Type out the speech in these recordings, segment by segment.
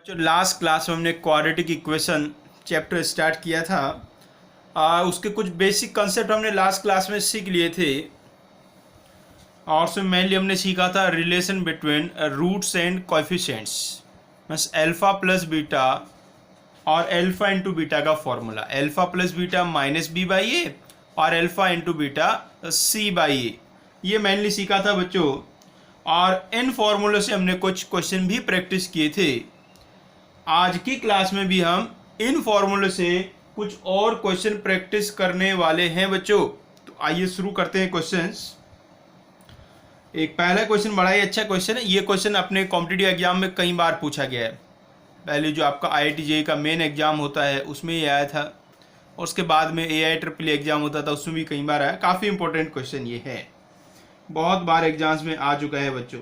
जो last class में हमने क्वाड्रेटिक इक्वेशन चैप्टर स्टार्ट किया था, उसके कुछ बेसिक कंसेप्ट हमने लास्ट क्लास में सीख लिए थे। और उसमें मेनली हमने सीखा था relation between roots and coefficients, means alpha plus beta और अल्फा इंटू बीटा का formula, alpha plus beta minus B by ए और alpha into beta C by A, ये मेनली सीखा था बच्चों। और इन फॉर्मूलों से हमने कुछ क्वेश्चन भी प्रैक्टिस किए थे। आज की क्लास में भी हम इन फॉर्मूलों से कुछ और क्वेश्चन प्रैक्टिस करने वाले हैं बच्चों। तो आइए शुरू करते हैं क्वेश्चंस। एक पहला क्वेश्चन बड़ा ही अच्छा क्वेश्चन है। ये क्वेश्चन अपने कॉम्पिटिटिव एग्जाम में कई बार पूछा गया है। पहले जो आपका IIT JEE का मेन एग्जाम होता है उसमें ये आया था, और उसके बाद में AIEEE एग्जाम होता था उसमें भी कई बार आया। काफ़ी इंपॉर्टेंट क्वेश्चन ये है, बहुत बार एग्जाम्स में आ चुका है बच्चों।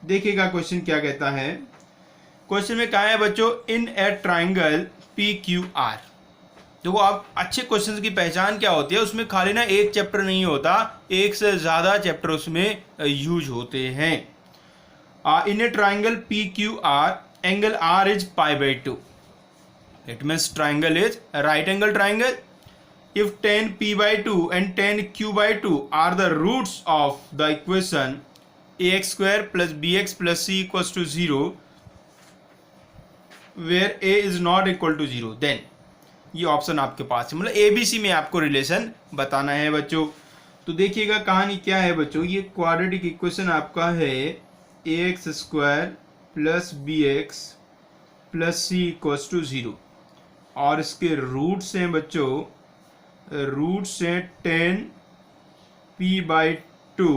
देखिएगा क्वेश्चन क्या कहता है। क्वेश्चन में कहा है बच्चों, इन ए ट्राइंगल PQR। देखो आप अच्छे क्वेश्चन की पहचान क्या होती है, उसमें खाली ना एक चैप्टर नहीं होता, एक से ज़्यादा चैप्टर उसमें यूज होते हैं। In a triangle PQR angle R is π/2। It means triangle is right angle triangle. If tan p/2 and tan q/2 are the roots of the equation ax square plus bx plus c equals to 0, where a is not equal to 0, then ये option आपके पास है। मतलब ABC में आपको relation बताना है बच्चों। तो देखिएगा कहानी क्या है बच्चों। ये क्वाड्रेटिक इक्वेशन आपका है ax square plus bx plus c equals to 0, और इसके रूट्स हैं बच्चों, रूट्स हैं 10 p/2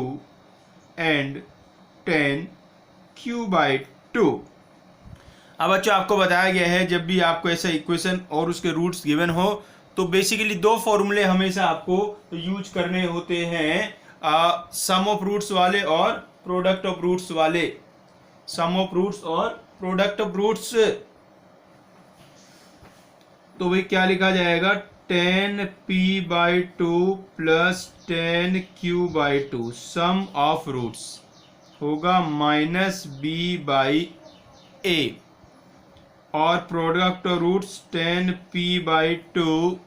एंड 10 q/2। अब बच्चों आपको बताया गया है जब भी आपको ऐसा इक्वेशन और उसके रूट्स गिवन हो तो बेसिकली दो फॉर्मूले हमेशा आपको यूज करने होते हैं, सम ऑफ रूट्स वाले और प्रोडक्ट ऑफ रूट्स वाले। सम ऑफ रूट्स और प्रोडक्ट ऑफ रूट्स, तो भाई क्या लिखा जाएगा, 10 p/2 plus 10 q/2, sum of roots होगा माइनस b/a, और product of roots 10 p/2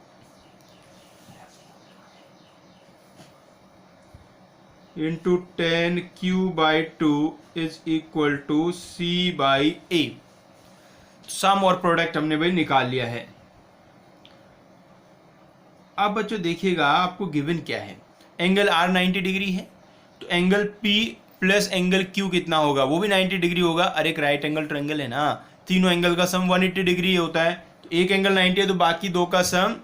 into 10 q/2 is equal to c/a। Sum और प्रोडक्ट हमने भाई निकाल लिया है। अब बच्चों देखिएगा आपको गिवन क्या है। एंगल R 90 डिग्री है, तो angle P plus angle Q कितना होगा, वो भी 90 डिग्री होगा। अरे एक राइट एंगल ट्रायंगल है ना, तीनों एंगल का सम 180 डिग्री होता है। तो एक एंगल 90 है तो बाकी दो का सम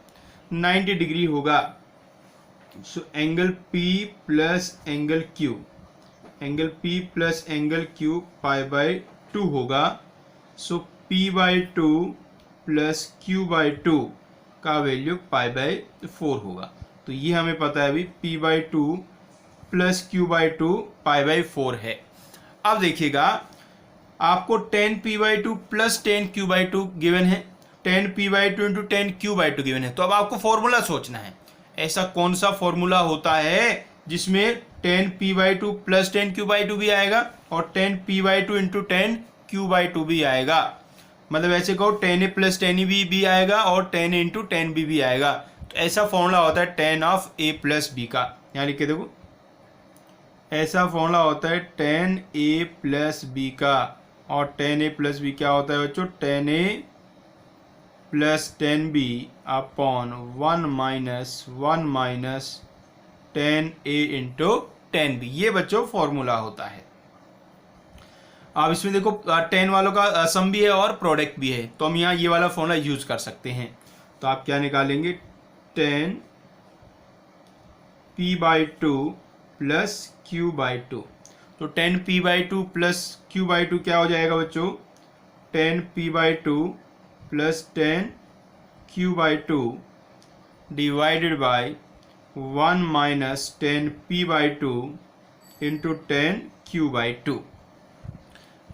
90 डिग्री होगा। So angle P plus angle Q, angle P plus angle Q π/2 होगा। सो p/2 प्लस q/2 का वैल्यू π/4 होगा। तो ये हमें पता है अभी p/2 प्लस q/2 π/4 है। अब देखिएगा आपको 10 p/2 प्लस 10 q/2 गिवन है, 10 p/2 इंटू 10 q/2 गिवन है। तो अब आपको फॉर्मूला सोचना है, ऐसा कौन सा फॉर्मूला होता है जिसमें 10 p/2 प्लस 10 q/2 भी आएगा और 10 p/2 इंटू 10 q/2 भी आएगा। मतलब ऐसे कहो 10a प्लस 10b भी आएगा और 10a इंटू 10b भी आएगा। तो ऐसा फॉर्मूला होता है 10 ऑफ a प्लस b का। यहाँ लिख के देखो, ऐसा फॉर्मूला होता है 10a प्लस b का। और 10a प्लस b क्या होता है बच्चों, 10a plus 10b upon 1 minus 10a into 10b। ये बच्चों फॉर्मूला होता है। अब इसमें देखो 10 वालों का सम भी है और प्रोडक्ट भी है, तो हम यहाँ ये वाला फॉर्मूला यूज कर सकते हैं। तो आप क्या निकालेंगे, 10 p/2 प्लस q/2। तो 10 p/2 प्लस q/2 क्या हो जाएगा बच्चों, 10 p/2 plus 10 q/2 divided by 1 minus 10 p/2 into 10 q/2।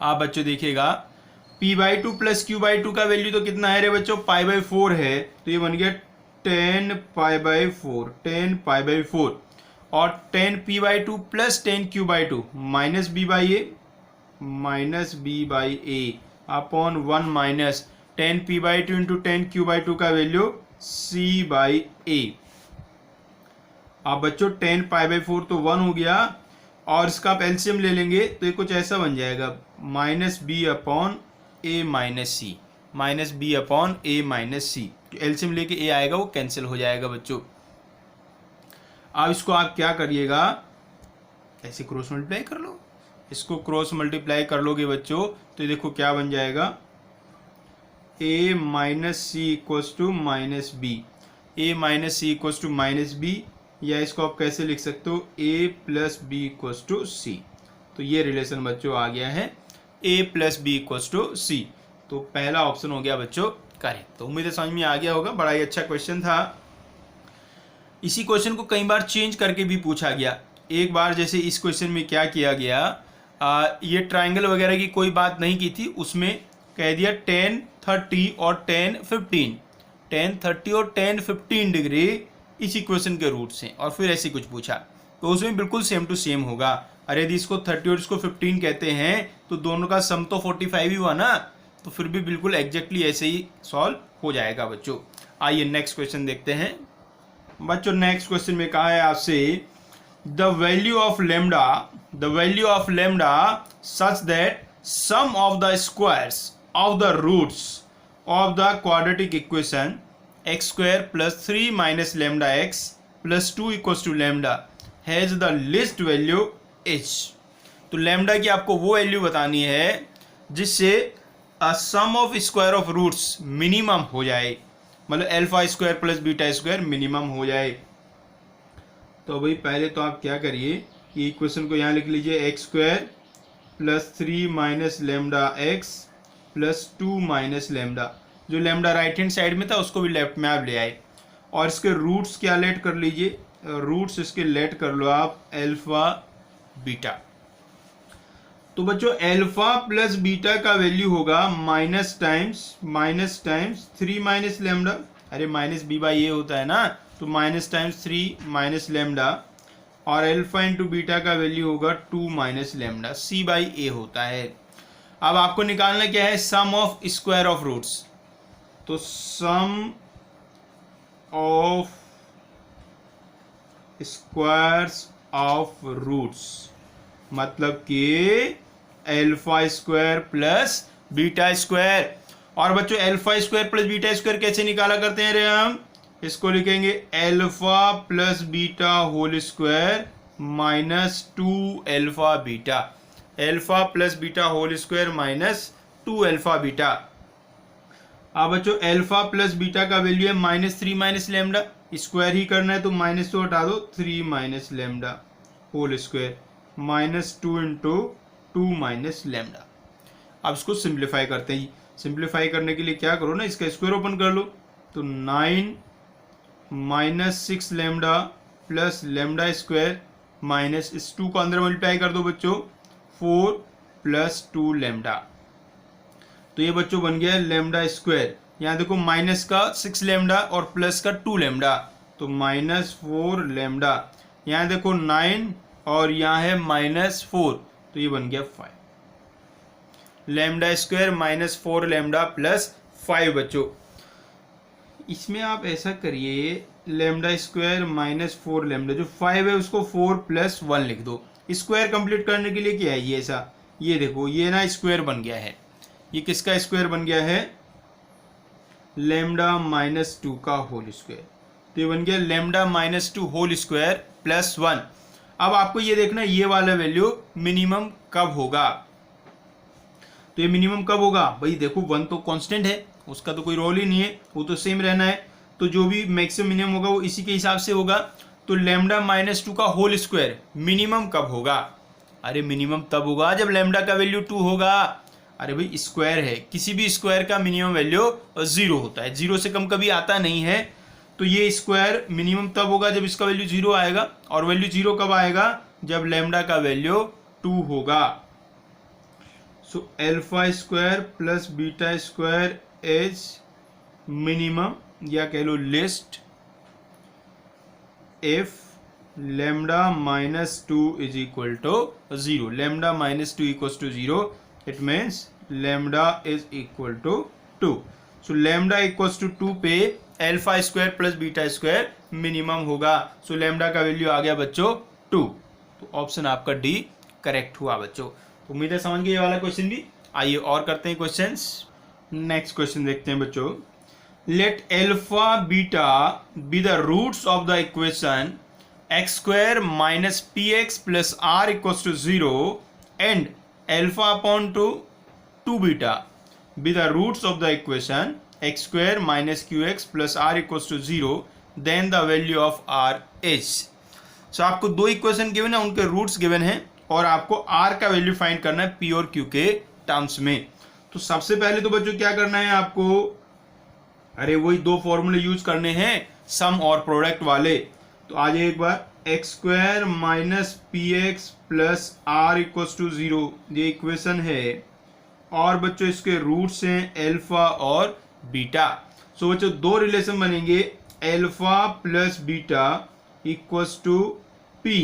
आप बच्चों देखिएगा p/2 प्लस q/2 का वैल्यू तो कितना है रे बच्चों, π/4 है। तो ये बन गया 10 π/4, 10 π/4, और 10 p/2 plus 10 q/2 minus b/a, upon 1 minus 10p/2 into 10q/2 का वैल्यू c/a। अब बच्चों 10π/4 तो 1 हो गया, और इसका आप एलसीएम ले लेंगे तो ये कुछ ऐसा बन जाएगा -b/a माइनस सी, -b/a माइनस सी। एलसीएम लेके ए आएगा वो कैंसिल हो जाएगा बच्चों। अब इसको आप क्या करिएगा, ऐसे क्रॉस मल्टीप्लाई कर लो, इसको क्रॉस मल्टीप्लाई कर लोगे बच्चों तो ये देखो क्या बन जाएगा, a minus c equals to minus b, a minus c equals to minus b, या इसको आप कैसे लिख सकते हो, a plus b equals to c. तो ये रिलेशन बच्चों आ गया है a plus b equals to c. तो पहला ऑप्शन हो गया बच्चों करेक्ट। तो उम्मीद है समझ में आ गया होगा, बड़ा ही अच्छा क्वेश्चन था। इसी क्वेश्चन को कई बार चेंज करके भी पूछा गया। एक बार जैसे इस क्वेश्चन में क्या किया गया, ये ट्राइंगल वगैरह की कोई बात नहीं की थी, उसमें कह दिया 10, 30 और 10, 15, 10, 30 और 10, 15 डिग्री इस इक्वेशन के रूट से, और फिर ऐसे कुछ पूछा तो उसमें बिल्कुल सेम टू सेम होगा। अरे यदि इसको 30 और इसको 15 कहते हैं तो दोनों का सम तो 45 ही हुआ ना, तो फिर भी बिल्कुल एग्जैक्टली ऐसे ही सॉल्व हो जाएगा बच्चों। आइए नेक्स्ट क्वेश्चन देखते हैं बच्चों। नेक्स्ट क्वेश्चन में कहा है आपसे the value of lambda such that sum of the squares of the roots of the quadratic equation x square plus 3 minus lambda x plus 2 equals to lambda has the least value h। तो lambda की आपको वो value बतानी है जिससे sum of square of roots minimum हो जाए, मतलब alpha square plus beta square minimum हो जाए। तो भाई पहले तो आप क्या करिए कि इक्वेशन को यहाँ लिख लीजिए, x square plus 3 minus lambda x plus 2 minus lambda, जो लेमडा राइट हैंड साइड में था उसको भी लेफ्ट में आप ले आए, और इसके रूट्स क्या लेट कर लीजिए, रूट्स इसके लेट कर लो आप अल्फा बीटा। तो बच्चों अल्फा प्लस बीटा का वैल्यू होगा माइनस टाइम्स 3 माइनस लेमडा, अरे माइनस बी बाई ए होता है ना, तो माइनस टाइम्स 3 माइनस लेमडा, और अल्फा इंटू बीटा का वैल्यू होगा 2 माइनस लेमडा, सी बाई ए होता है। अब आपको निकालना क्या है, सम ऑफ स्क्वायर ऑफ रूट्स। तो सम ऑफ स्क्वायर्स ऑफ रूट्स मतलब कि alpha square plus beta square. और बच्चों alpha square plus beta square कैसे निकाला करते हैं रे, हम इसको लिखेंगे alpha plus beta whole square minus 2 alpha beta, alpha plus beta whole square minus 2 alpha beta. अब बच्चों अल्फा प्लस बीटा का वैल्यू है -3 माइनस लेमडा, स्क्वायर ही करना है तो माइनस तो हटा दो, 3 minus lambda whole square minus 2 into 2 minus lambda. अब इसको सिंप्लीफाई करते हैं। सिंप्लीफाई करने के लिए क्या करो ना, इसका स्क्वायर ओपन कर लो, तो 9 minus 6 lambda plus lambda square minus इस 2 को अंदर मल्टीप्लाई कर दो बच्चों, 4 प्लस 2 लेमडा। तो ये बच्चों बन गया लेमडा स्क्वायर। यहाँ देखो माइनस का 6 लेमडा और प्लस का 2 लेमडा, तो -4 लेमडा। यहाँ देखो 9 और यहाँ है -4, तो ये बन गया 5 लेमडा स्क्वायर -4 लेमडा प्लस 5 बच्चों। इसमें आप ऐसा करिए, लेमडा स्क्वायर -4 लेमडा, जो 5 है उसको 4 प्लस 1 लिख दो। स्क्वायर कंप्लीट करने के लिए क्या है ये ऐसा, ये देखो ये ना स्क्वायर बन गया है, ये किसका स्क्वायर बन गया है, लेमडा -2 का होल स्क्वायर। तो ये बन गया लेमडा -2 होल स्क्वायर प्लस 1। अब आपको ये देखना ये वाला वैल्यू मिनिमम कब होगा। तो ये मिनिमम कब होगा भाई, देखो 1 तो कांस्टेंट है, उसका तो कोई रोल ही नहीं है, वो तो सेम रहना है। तो जो भी मैक्सिमम मिनिमम होगा वो इसी के हिसाब से होगा। तो लेमडा -2 का होल स्क्वायर मिनिमम कब होगा, अरे मिनिमम तब होगा जब लेमडा का वैल्यू 2 होगा। अरे भाई स्क्वायर है, किसी भी स्क्वायर का मिनिमम वैल्यू 0 होता है, 0 से कम कभी आता नहीं है। तो ये स्क्वायर मिनिमम तब होगा जब इसका वैल्यू 0 आएगा, और वैल्यू 0 कब आएगा, जब लेमडा का वैल्यू 2 होगा। So alpha square plus beta square is minimum, या कह लो least, if lambda -2 is equal to 0। Lambda -2 equals to 0, it means lambda is equal to 2। So lambda equals to 2 पे alpha square plus beta square minimum होगा। So lambda का value आ गया बच्चों 2। तो ऑप्शन आपका डी करेक्ट हुआ बच्चों। उम्मीद है समझ गए ये वाला क्वेश्चन भी। आइए और करते हैं क्वेश्चंस। नेक्स्ट क्वेश्चन देखते हैं बच्चों। Let alpha beta be the roots of the equation x square minus p x plus r equals to 0 and alpha upon two beta be the roots of the equation x square minus qx plus r equals to 0 then the value of r is। so आपको दो equation given है, उनके roots given है और आपको r का value find करना है p और q के टर्म्स में। तो सबसे पहले तो बच्चों क्या करना है आपको, अरे वही दो फॉर्मूले यूज करने हैं सम और प्रोडक्ट वाले। तो आ जाइए एक बार, x square minus p x plus r equals to 0 ये इक्वेशन है और बच्चों इसके रूट्स हैं एल्फा और बीटा। सो बच्चों दो रिलेशन बनेंगे, alpha plus beta equals to p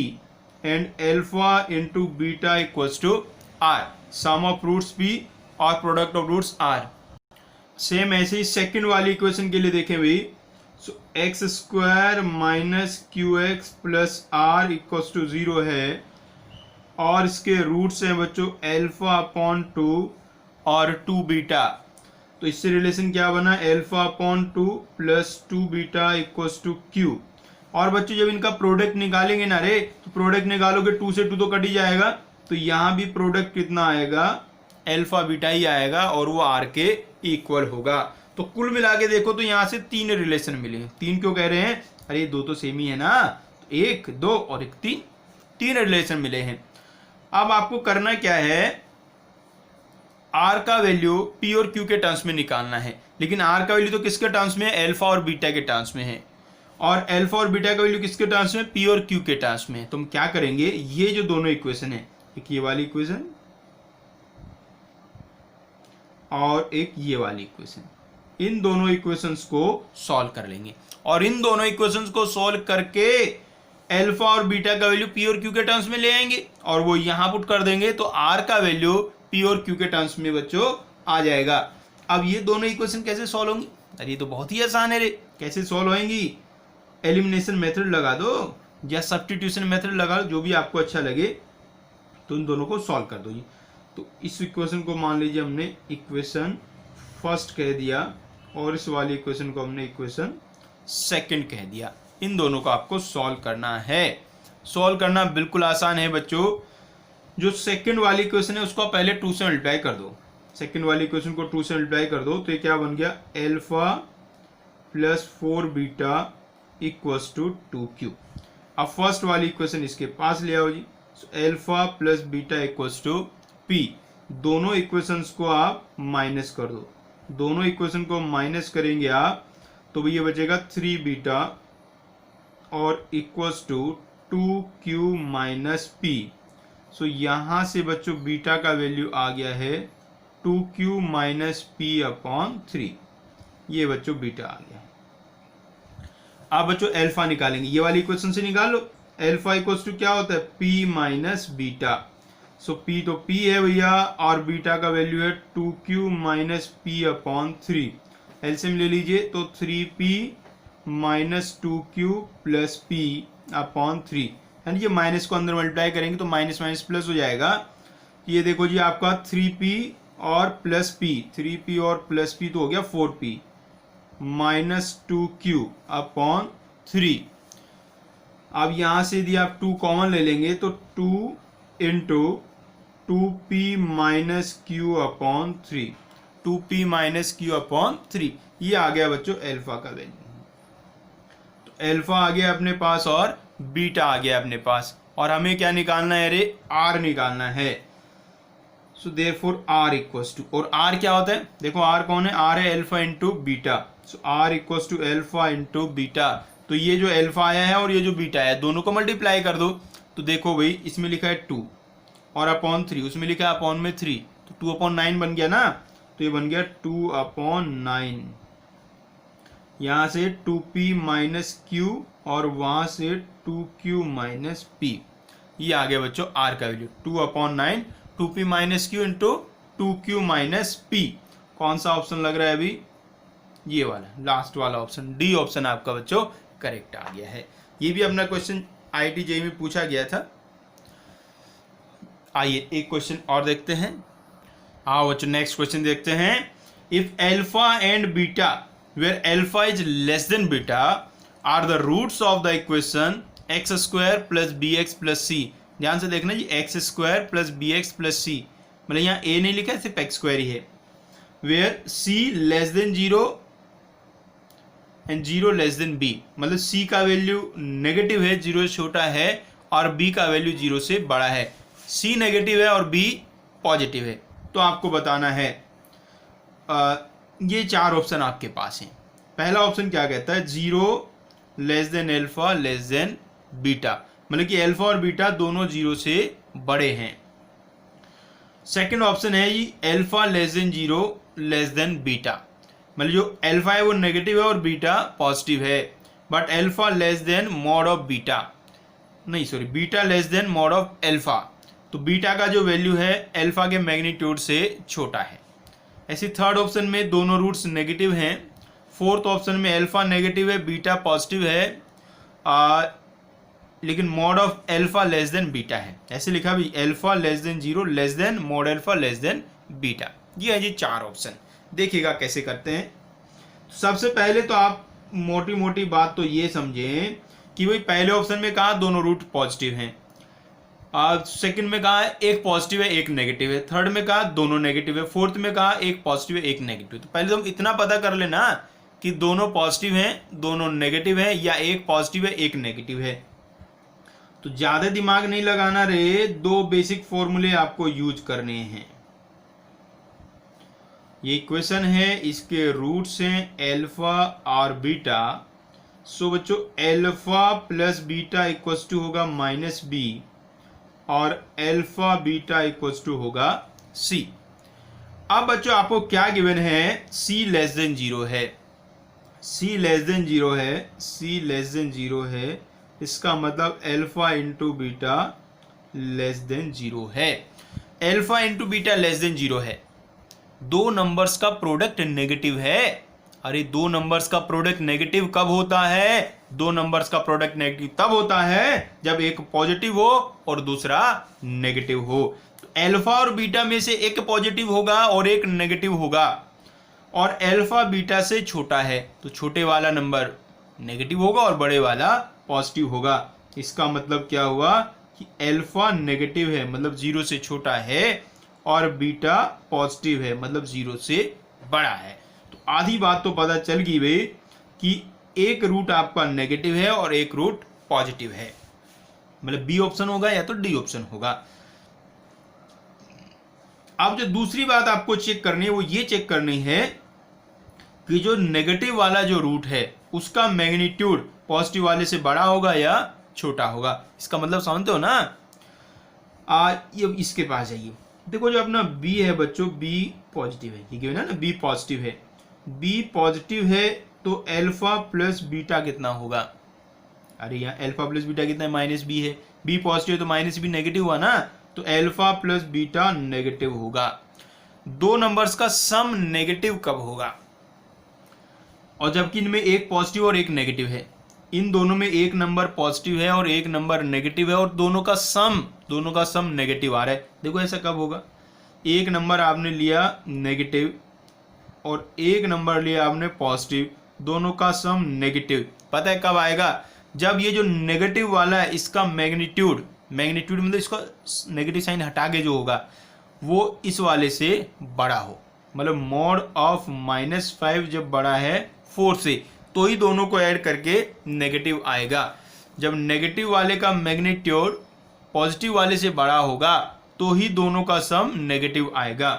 and alpha into beta equals to r, sum of roots p और product of roots r. Same ऐसे ही सेकंड वाली इक्वेशन के लिए देखें भाई, so x square minus q x plus r equals to 0 है और इसके रूट्स हैं बच्चों एल्फा अपॉन 2 और 2 बीटा। तो इससे रिलेशन क्या बना, alpha upon 2 plus 2 beta equals to q. और बच्चों जब इनका प्रोडक्ट निकालेंगे ना रे, तो प्रोडक्ट निकालोगे 2 से 2 तो कट ही जाएगा, तो यहां भी प्रोडक्ट कितना आएगा, एल्फा बीटा ही आएगा और वो आर के इक्वल होगा। तो कुल मिला के देखो तो यहां से 3 रिलेशन मिले। 3 क्यों कह रहे हैं, अरे दो तो सेम ही है ना, तो 1 2 और 1 3 रिलेशन मिले हैं। अब आपको करना क्या है, आर का वैल्यू पी और क्यू के टर्म्स में निकालना है, लेकिन आर का वैल्यू तो किसके टर्म्स में है, एल्फा और बीटा के टर्म्स में है, और एल्फा और बीटा का वैल्यू किसके टर्म्स में, पी और क्यू के टर्म्स में। तो हम क्या करेंगे, ये जो दोनों इक्वेशन है, एक ये वाली इक्वेशन और एक ये वाली इक्वेशन, इन दोनों इक्वेशंस को सॉल्व कर लेंगे और इन दोनों इक्वेशंस को सॉल्व करके एल्फा और बीटा का वैल्यू पी और क्यू के टर्म्स में ले आएंगे और वो यहां पुट कर देंगे, तो आर का वैल्यू पी और क्यू के टर्म्स में बच्चों आ जाएगा। अब ये दोनों इक्वेशन कैसे सॉल्व होंगी, अरे ये तो बहुत ही आसान है रे। कैसे सॉल्व होंगी, एलिमिनेशन मेथड लगा दो या सब्स्टिट्यूशन मेथड लगा दो, जो भी आपको अच्छा लगे, तो इन दोनों को सॉल्व कर दो जी। तो इस इक्वेशन को मान लीजिए हमने इक्वेशन फर्स्ट कह दिया और इस वाली इक्वेशन को हमने इक्वेशन सेकंड कह दिया। इन दोनों को आपको सॉल्व करना है। सॉल्व करना बिल्कुल आसान है बच्चों। जो सेकंड वाली इक्वेशन है उसको पहले 2 से मल्टीप्लाई कर दो, सेकंड वाली इक्वेशन को 2 से मल्टीप्लाई कर दो, तो ये क्या बन गया, alpha plus 4 beta equals to 2q। अब फर्स्ट वाली इक्वेशन इसके पास ले आओ जी, alpha plus beta equals to p। दोनों इक्वेशंस को आप माइनस कर दो, दोनों इक्वेशन को माइनस करेंगे आप तो ये बचेगा 3 बीटा और equals to 2q minus p। So यहां से बच्चों बीटा का वैल्यू आ गया है 2q माइनस p अपॉन 3। ये बच्चों बीटा आ गया। अब बच्चों एल्फा निकालेंगे, ये वाली इक्वेशन से निकाल लो। एल्फा इक्वल्स टू क्या होता है, p माइनस बीटा। सो p तो p है भैया और बीटा का वैल्यू है 2q minus p upon 3। LCM ले लीजिए तो 3p minus 2q plus p upon 3, यानी ये माइनस को अंदर मल्टीप्लाई करेंगे तो माइनस माइनस प्लस हो जाएगा। ये देखो जी आपका 3p और प्लस p, 3p और प्लस p तो हो गया 4p माइनस 2q अपॉन 3। अब यहां से यदि आप 2 कॉमन ले लेंगे तो 2 into 2p minus q upon 3, 2p minus q upon 3। ये आ गया बच्चों एल्फा का वैल्यू। तो एल्फा आ गया अपने पास और बीटा आ गया अपने पास, और हमें क्या निकालना है रे, आर निकालना है। So therefore r equals to, और आर क्या होता है, देखो आर कौन है, आर है alpha into beta. So r equals to alpha into beta. तो ये जो एल्फा आया है और ये जो बीटा है दोनों को मल्टीप्लाई कर दो, तो देखो भाई इसमें लिखा है 2 और अपॉन 3, उसमें लिखा है अपॉन में 3, तो 2 अपॉन 9 बन गया ना, तो ये बन गया 2 अपॉन 9। यहां से 2p माइनस q और वहां से 2q माइनस p। ये आ गया बच्चों आर का value 2 upon 9, 2p minus q into 2q minus P. कौन सा ऑप्शन लग रहा है अभी? ये वाला, लास्ट वाला ऑप्शन, डी ऑप्शन आपका बच्चों करेक्ट आ गया है। ये भी अपना क्वेश्चन IIT JEE में पूछा गया था। आइए एक क्वेश्चन और देखते हैं। आओ बच्चों नेक्स्ट क्वेश्चन देखते हैं। If alpha and beta where alpha is less than beta are the roots of the equation x square plus b x plus c. ध्यान से देखना जी, x square plus b x plus c, मतलब यहाँ ए नहीं लिखा है, सिर्फ एक्स स्क्वायर ही है। Where C less than zero and zero less than B, मतलब सी का वैल्यू नेगेटिव है, जीरो से छोटा है, और बी का वैल्यू जीरो से बड़ा है। सी नेगेटिव है और बी पॉजिटिव है, तो आपको बताना है। ये चार ऑप्शन आपके पास हैं। पहला ऑप्शन क्या कहता है? Zero less then alpha less than beta, मतलब कि एल्फा और बीटा दोनों जीरो से बड़े हैं। सेकंड ऑप्शन है ये alpha less than zero less than beta, मतलब जो एल्फा है वो नेगेटिव है और बीटा पॉजिटिव है, but alpha less than mod of beta, नहीं sorry, beta less than mod of alpha, तो बीटा का जो वैल्यू है एल्फा के मैग्नीट्यूड से छोटा है। ऐसे थर्ड ऑप्शन में दोनों रूट्स नेगेटिव हैं। फोर्थ ऑप्शन में एल्फा नेगेटिव है, बीटा पॉजिटिव है, लेकिन mod of alpha less than beta है। ऐसे लिखा भी, alpha less than zero less than mod alpha less than beta. ये है जी चार ऑप्शन। देखिएगा कैसे करते हैं। सबसे पहले तो आप मोटी मोटी बात तो ये समझें कि भाई पहले ऑप्शन में कहा दोनों रूट पॉजिटिव हैं, सेकंड में कहा एक पॉजिटिव है एक नेगेटिव है, थर्ड में कहा दोनों नेगेटिव है, फोर्थ में कहा एक पॉजिटिव है एक नेगेटिव। तो पहले तो हम इतना पता कर लेना कि दोनों पॉजिटिव हैं दोनों नेगेटिव है, या एक पॉजिटिव है एक नेगेटिव है। तो ज्यादा दिमाग नहीं लगाना रे, दो बेसिक फॉर्मूले आपको यूज करने हैं। ये इक्वेशन है, इसके रूट्स हैं एल्फा और बीटा। सो बच्चों alpha plus beta equals to होगा माइनस बी, और एल्फा बीटा इक्वल्स टू होगा सी। अब बच्चों आपको क्या गिवन है? सी लेस देन जीरो है, सी लेस देन जीरो है, सी लेस देन जीरो है, इसका मतलब alpha into beta less than zero है। Alpha into beta less than zero है, दो नंबर्स का प्रोडक्ट नेगेटिव है। अरे दो नंबर्स का प्रोडक्ट नेगेटिव कब होता है? दो नंबर्स का प्रोडक्ट नेगेटिव तब होता है जब एक पॉजिटिव हो और दूसरा नेगेटिव हो। तो एल्फा और बीटा में से एक पॉजिटिव होगा और एक नेगेटिव होगा, और एल्फा बीटा से छोटा है, तो छोटे वाला नंबर नेगेटिव होगा और बड़े वाला पॉजिटिव होगा। इसका मतलब क्या हुआ कि एल्फा नेगेटिव है मतलब जीरो से छोटा है, और बीटा पॉजिटिव है मतलब जीरो से बड़ा है। तो आधी बात तो पता चल गई भाई कि एक रूट आपका नेगेटिव है और एक रूट पॉजिटिव है, मतलब बी ऑप्शन होगा या तो डी ऑप्शन होगा। अब जो दूसरी बात आपको चेक करनी है वो ये चेक करनी है कि जो नेगेटिव वाला जो रूट है उसका मैग्नीट्यूड पॉजिटिव वाले से बड़ा होगा या छोटा होगा। इसका मतलब समझते हो ना? ये इसके पास जाइए, देखो जो अपना b है बच्चों, b पॉजिटिव है, ठीक है ना, b पॉजिटिव है, b पॉजिटिव है, तो एल्फा प्लस बीटा कितना होगा? अरे यहाँ एल्फा प्लस बीटा कितना है? माइनस बी है, b पॉजिटिव है तो माइनस बी नेगेटिव हुआ ना, तो एल्फा प्लस बीटा नेगेटिव होगा। दो नंबर्स का सम नेगेटिव कब होगा? और जबकि इनमें एक पॉजिटिव और एक नेगेटिव है, इन दोनों में एक नंबर पॉजिटिव है और एक नंबर नेगेटिव है, और दोनों का सम नेगेटिव आ रहा है। देखो ऐसा कब होगा? एक नंबर आपने लिया नेगेटिव और एक नंबर लिया आपने पॉजिटिव, दोनों का सम नेगेटिव। पता है कब आएगा? जब ये जो नेगेटिव वाला है इसका मैग्नीट्यूड मतलब इसका नेगेटिव साइन हटा के जो होगा वो इस वाले से बड़ा हो, मतलब मॉड ऑफ -5 जब बड़ा है 4 से, तो ही दोनों को ऐड करके नेगेटिव आएगा। जब नेगेटिव वाले का मैग्नीट्यूड पॉजिटिव वाले से बड़ा होगा तो ही दोनों का सम नेगेटिव आएगा।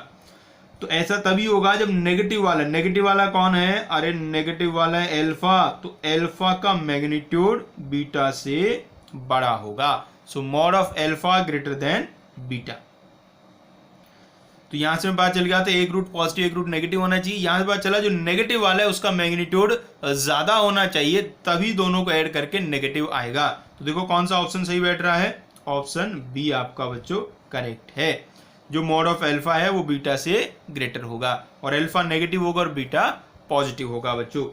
तो ऐसा तभी होगा जब नेगेटिव वाला कौन है? अरे नेगेटिव वाला है एल्फा, तो एल्फा का मैग्नीट्यूड बीटा से बड़ा होगा। So mod of alpha greater than beta. तो यहां से पता चल गया था एक रूट पॉजिटिव एक रूट नेगेटिव होना चाहिए। यहां से पता चला जो नेगेटिव वाला है उसका मैग्नीट्यूड ज्यादा होना चाहिए, तभी दोनों को ऐड करके नेगेटिव आएगा। तो देखो कौन सा ऑप्शन सही बैठ रहा है? ऑप्शन बी आपका बच्चों करेक्ट है। जो मॉड ऑफ अल्फा है वो बीटा से ग्रेटर होगा, और अल्फा नेगेटिव होगा और बीटा पॉजिटिव होगा बच्चों।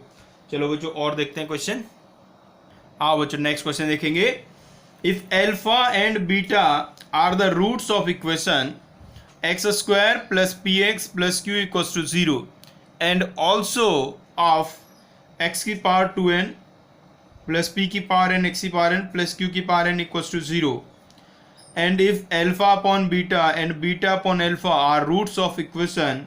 चलो बच्चों और देखते हैं क्वेश्चन। आओ बच्चों नेक्स्ट क्वेश्चन देखेंगे। If alpha and beta are the roots of equation x square plus p x plus q equals to 0 and also of x की पावर 2n प्लस पी की पावर n एक्स की power n plus q की power n equals to 0 and if alpha upon beta and beta upon alpha are roots of equation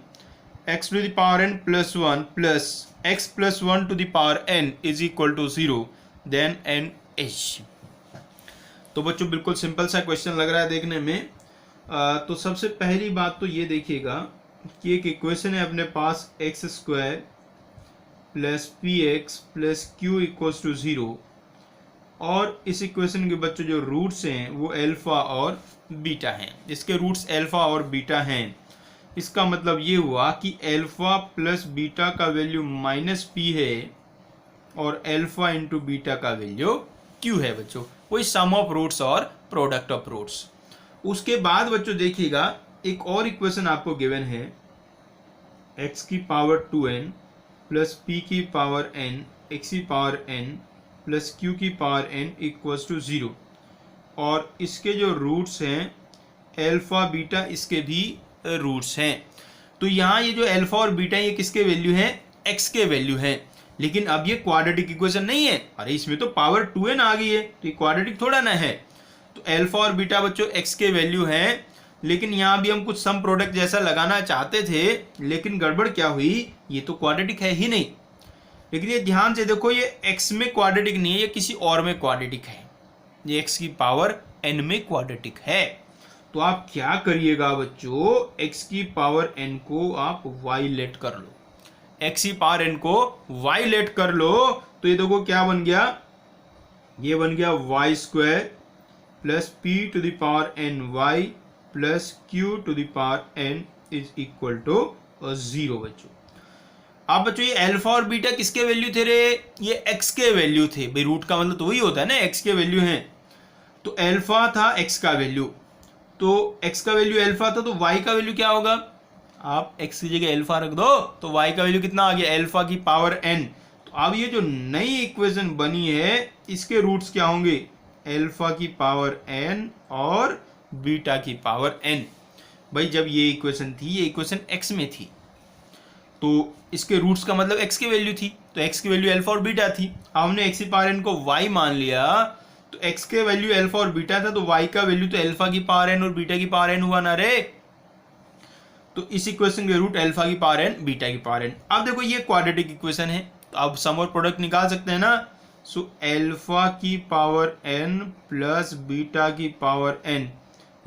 x to the power n plus 1 plus x plus 1 to the power n is equal to 0 then n is। तो बच्चों बिल्कुल simple सा question लग रहा है देखने में। तो सबसे पहली बात तो ये देखिएगा कि एक इक्वेशन है अपने पास x square plus p x plus q equals to 0, और इस इक्वेशन के बच्चों जो रूट्स हैं वो अल्फा और बीटा हैं। इसके रूट्स अल्फा और बीटा हैं। इसका मतलब ये हुआ कि अल्फा प्लस बीटा का वैल्यू माइनस पी है और अल्फा इंटू बीटा का वैल्यू क्यू है बच्चों। वही सम ऑफ रूट्स और प्रोडक्ट ऑफ रूट्स। उसके बाद बच्चों देखिएगा एक और इक्वेशन आपको गिवन है एक्स की पावर 2n प्लस पी की पावर n एक्स की पावर n प्लस क्यू की पावर n इक्वल्स टू 0, और इसके जो रूट्स हैं अल्फा बीटा इसके भी रूट्स हैं। तो यहाँ ये जो अल्फा और बीटा ये किसके वैल्यू हैं? x के वैल्यू हैं। लेकिन अब ये क्वाड्रेटिक इक्वेशन नहीं है, अरे इसमें तो पावर 2n आ गई है, तो ये क्वाड्रेटिक थोड़ा ना है। तो अल्फा और बीटा बच्चों x के वैल्यू हैं, लेकिन यहाँ भी हम कुछ सम प्रोडक्ट जैसा लगाना चाहते थे, लेकिन गड़बड़ क्या हुई, ये तो क्वाड्रेटिक है ही नहीं। लेकिन ये ध्यान से देखो, ये x में क्वाड्रेटिक नहीं है, ये किसी और में क्वाड्रेटिक है। ये x की पावर n में क्वाड्रेटिक है। तो आप क्या करिएगा बच्चों, x की पावर n को आप y लेट कर लो, x की पावर n को y लेट कर लो। तो ये देखो क्या बन गया, ये बन गया y square plus p to the power n y plus q to the power n is equal to 0 बच्चों। अब बच्चों ये अल्फा और बीटा किसके वैल्यू थे रे? ये x के वैल्यू थे भाई। रूट का मतलब तो वही होता है ना, x के वैल्यू हैं। तो अल्फा था x का वैल्यू, तो x का वैल्यू अल्फा था, तो y का वैल्यू क्या होगा? आप x की जगह अल्फा रख दो तो y का वैल्यू कितना आ गया? अल्फा की पावर n। तो अब ये जो नई इक्वेशन बनी है इसके रूट्स क्या होंगे? अल्फा की पावर n और बीटा की पावर n। भाई जब ये इक्वेशन थी, ये इक्वेशन x में थी, तो इसके रूट्स का मतलब x की वैल्यू थी, तो x की वैल्यू अल्फा और बीटा थी। अब हमने x की पावर n को y मान लिया, तो x के वैल्यू अल्फा और बीटा था, तो y का वैल्यू तो अल्फा की पावर n और बीटा की पावर n हुआ ना रे। तो इस इक्वेशन के रूट अल्फा की पावर n बीटा की पावर n। अब देखो ये क्वाड्रेटिक इक्वेशन है, तो अब सम और प्रोडक्ट निकाल सकते हैं ना। सो अल्फा की पावर n प्लस बीटा की power n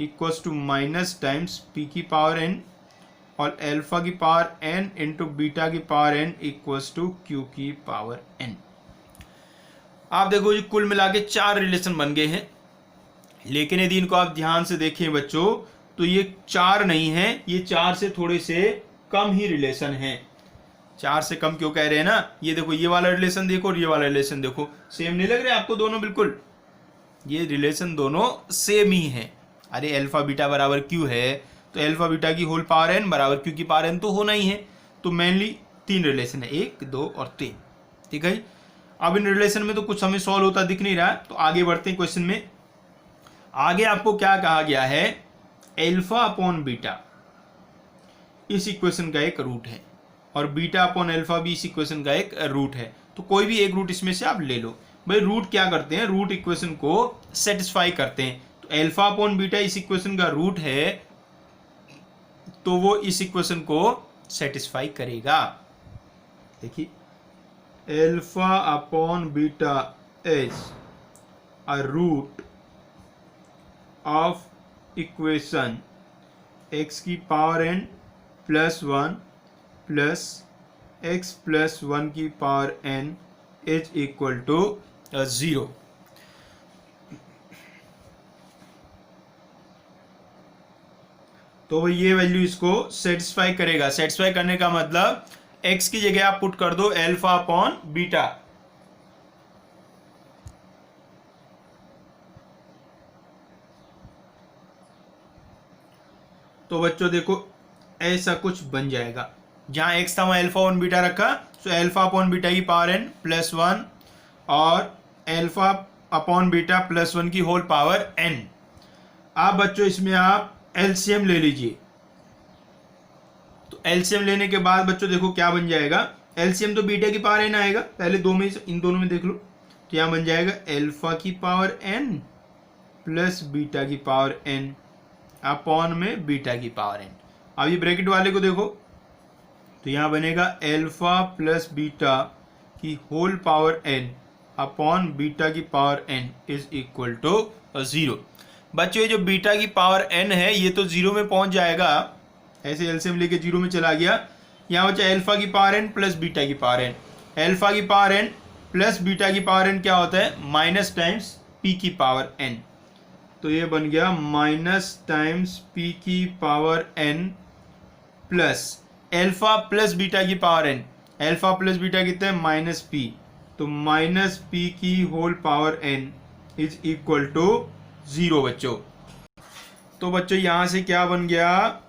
equals to minus times p की पावर n, और अल्फा की पावर n इंटू बीटा की power n equals to q की पावर n। आप देखो ये कुल मिला के 4 रिलेशन बन गए हैं, लेकिन यदि इनको आप ध्यान से देखें बच्चों तो ये 4 नहीं है, ये 4 से थोड़े से कम ही रिलेशन है। 4 से कम क्यों कह रहे हैं ना, ये देखो ये वाला रिलेशन देखो और ये वाला रिलेशन देखो, सेम नहीं लग रहे आपको दोनों? बिल्कुल ये रिलेशन दोनों सेम ही है। अरे अल्फा बीटा बराबर क्यू है, तो अल्फा बीटा की होल पावर n बराबर क्यू की पावर n तो होना ही है। तो मेनली 3 रिलेशन है, 1 2 और 3। ठीक है, अब इन रिलेशन में तो कुछ हमें सॉल्व होता दिख नहीं रहा है, तो आगे बढ़ते हैं क्वेश्चन में। आगे आपको क्या कहा गया है? अल्फा अपॉन बीटा इस इक्वेशन का एक रूट है, और बीटा अपॉन अल्फा भी इस इक्वेशन का एक रूट है। तो कोई भी एक रूट इसमें से आप ले लो। भाई रूट क्या करते हैं? रूट इक्वेशन को सेटिस्फाई करते हैं। तो अल्फा अपॉन बीटा इस इक्वेशन का रूट है, तो वो इस इक्वेशन को सेटिस्फाई करेगा। देखिए alpha upon beta is a root of equation x की power n plus 1 plus x plus 1 की power n is equal to 0। तो ये वैल्यू इसको सेटिस्फाई करेगा। सेटिस्फाई करने का मतलब x की जगह आप पुट कर दो अल्फा अपॉन बीटा, तो बच्चों देखो ऐसा कुछ बन जाएगा, जहाँ एक्स था वहाँ अल्फा वन बीटा रखा, तो अल्फा अपॉन बीटा की पावर n प्लस 1 और अल्फा अपॉन बीटा प्लस 1 की होल पावर n। आप बच्चों इसमें आप एलसीएम ले लीजिए, तो एलसीएम लेने के बाद बच्चों देखो क्या बन जाएगा, एलसीएम तो बीटा की पावर n आएगा, पहले दो में इन दोनों में देख लो, तो यहाँ बन जाएगा अल्फा की पावर n प्लस बीटा की पावर n अपॉन में बीटा की पावर n। अब ये ब्रैकेट वाले को देखो, तो यहाँ बनेगा अल्फा प्लस बीटा की whole power n upon beta की power n is equal to 0। बच्चों ये जो बीटा की पावर n है ये तो 0 में पहुंच जाएगा, ऐसे एलसीएम लेके 0 में चला गया। यहाँ बचा अल्फा की पावर n प्लस बीटा की पावर n, अल्फा की पावर n प्लस बीटा की पावर n क्या होता है, माइनस टाइम्स p की पावर n, तो ये बन गया माइनस टाइम्स p की power n plus alpha plus beta की power n, alpha plus beta कितना है माइनस p, तो माइनस p की whole power n is equal to 0 बच्चों। तो बच्चों यहाँ से क्या बन गया,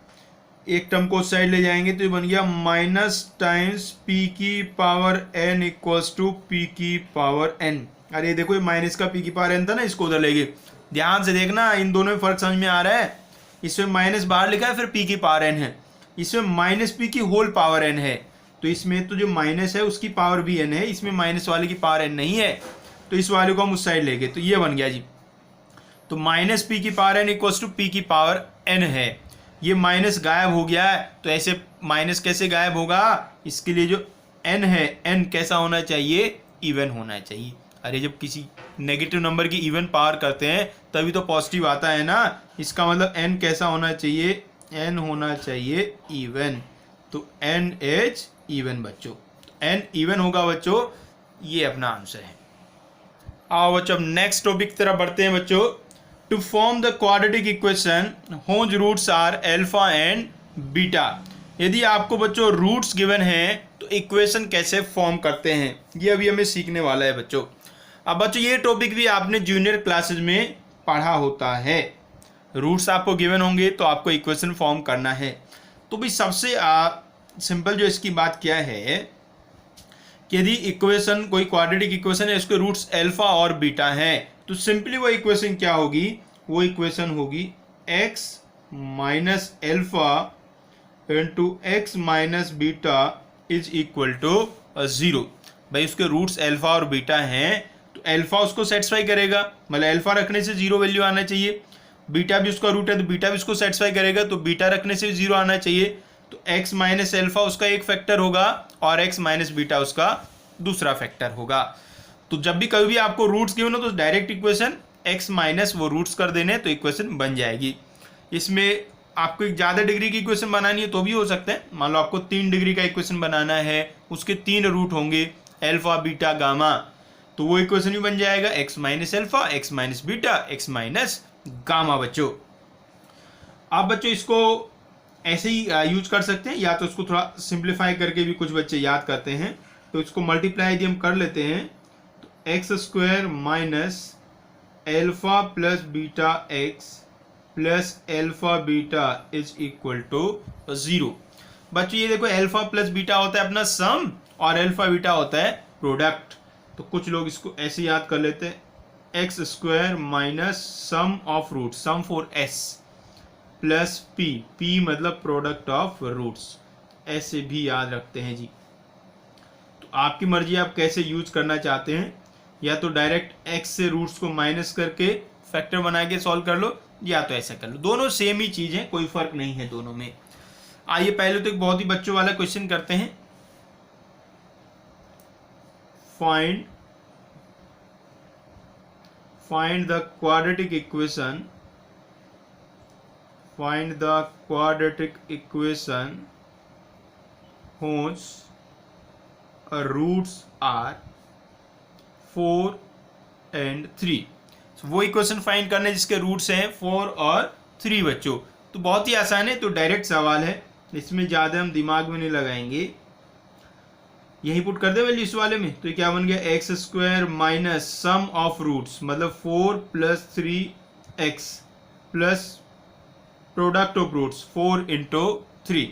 एक टर्म को उस साइड ले जाएंगे तो ये बन गया माइनस टाइम्स p की power n equals to p की पावर n। अरे देखो ये माइनस का p की पावर n था ना, इसको उधर ले गए, ध्यान से देखना इन दोनों में फर्क समझ में आ रहा है। इसमें माइनस बाहर लिखा है, फिर p की पावर n है, इसमें माइनस p की होल पावर n है, तो इसमें तो जो माइनस है उसकी पावर भी n है, इसमें माइनस वाले की पावर n नहीं है, तो इस वाले को हम उस साइड ले गए, तो ये बन गया जी। तो माइनस p की power n equals to p की पावर n है, ये माइनस गायब हो गया है, तो ऐसे माइनस कैसे गायब होगा, इसके लिए जो n है n कैसा होना चाहिए, इवन होना चाहिए। अरे जब किसी नेगेटिव नंबर की इवन पावर करते हैं तभी तो पॉजिटिव आता है ना, इसका मतलब n कैसा होना चाहिए, n होना चाहिए इवन, तो n इज इवन बच्चों, n इवन होगा बच्चों, ये अपना आंसर है। आओ बच्चों अब नेक्स्ट टॉपिक की तरफ बढ़ते हैं बच्चों। To form the quadratic equation whose roots are alpha and beta. यदि आपको बच्चों रूट्स गिवन हैं तो इक्वेशन कैसे फॉर्म करते हैं, ये अभी हमें सीखने वाला है बच्चों। अब बच्चों ये टॉपिक भी आपने जूनियर क्लासेज में पढ़ा होता है, रूट्स आपको गिवन होंगे तो आपको इक्वेशन फॉर्म करना है। तो भी सबसे सिंपल जो इसकी बात क्या है कि यदि इक्वेशन कोई क्वाड्रेटिक इक्वेशन है, इसके रूट्स अल्फा और बीटा हैं, तो सिंपली वो इक्वेशन क्या होगी, वो इक्वेशन होगी x minus alpha into x minus beta is equal to 0। भाई उसके रूट्स अल्फा और बीटा हैं तो अल्फा उसको सेटिस्फाई करेगा, मतलब अल्फा रखने से 0 वैल्यू आना चाहिए, बीटा भी उसका रूट है तो बीटा भी उसको सेटिस्फाई करेगा, तो बीटा रखने से 0 आना चाहिए, तो x माइनस अल्फा उसका एक फैक्टर होगा और x माइनस बीटा उसका दूसरा फैक्टर होगा। तो जब भी कभी भी आपको रूट्स गिवन हो तो डायरेक्ट इक्वेशन x माइनस वो रूट्स कर देने तो इक्वेशन बन जाएगी। इसमें आपको एक ज़्यादा डिग्री की इक्वेशन बनानी है तो भी हो सकता है, मान लो आपको 3 डिग्री का इक्वेशन बनाना है, उसके 3 रूट होंगे अल्फा बीटा गामा, तो वो इक्वेशन भी बन जाएगा x minus alpha x minus beta x minus gamma बच्चों। आप बच्चों इसको ऐसे ही यूज कर सकते हैं, या तो इसको थोड़ा सिंप्लीफाई करके भी कुछ बच्चे याद करते हैं, तो इसको मल्टीप्लाई यदि हम कर लेते हैं तो x square minus alpha plus beta x plus alpha beta is equal to 0। बच्चों ये देखो एल्फा प्लस बीटा होता है अपना सम और एल्फा बीटा होता है प्रोडक्ट, तो कुछ लोग इसको ऐसे याद कर लेते हैं x square minus sum of root, sum for s plus p, p मतलब प्रोडक्ट ऑफ रूट्स, ऐसे भी याद रखते हैं जी। तो आपकी मर्जी आप कैसे यूज करना चाहते हैं, या तो डायरेक्ट x से रूट्स को माइनस करके फैक्टर बना के सॉल्व कर लो, या तो ऐसा कर लो, दोनों सेम ही चीज है, कोई फर्क नहीं है दोनों में। आइए पहले तो एक बहुत ही बच्चों वाला क्वेश्चन करते हैं। Find the quadratic equation, find the quadratic equation whose roots are 4 and 3। वो इक्वेशन फाइंड करने जिसके रूट्स हैं 4 और 3 बच्चों। तो बहुत ही आसान है, तो डायरेक्ट सवाल है, इसमें ज़्यादा हम दिमाग में नहीं लगाएंगे, यही पुट कर दे वैल्यू इस वाले में। तो क्या बन गया x square minus sum of roots, मतलब 4 plus 3 x plus product of roots 4 into 3,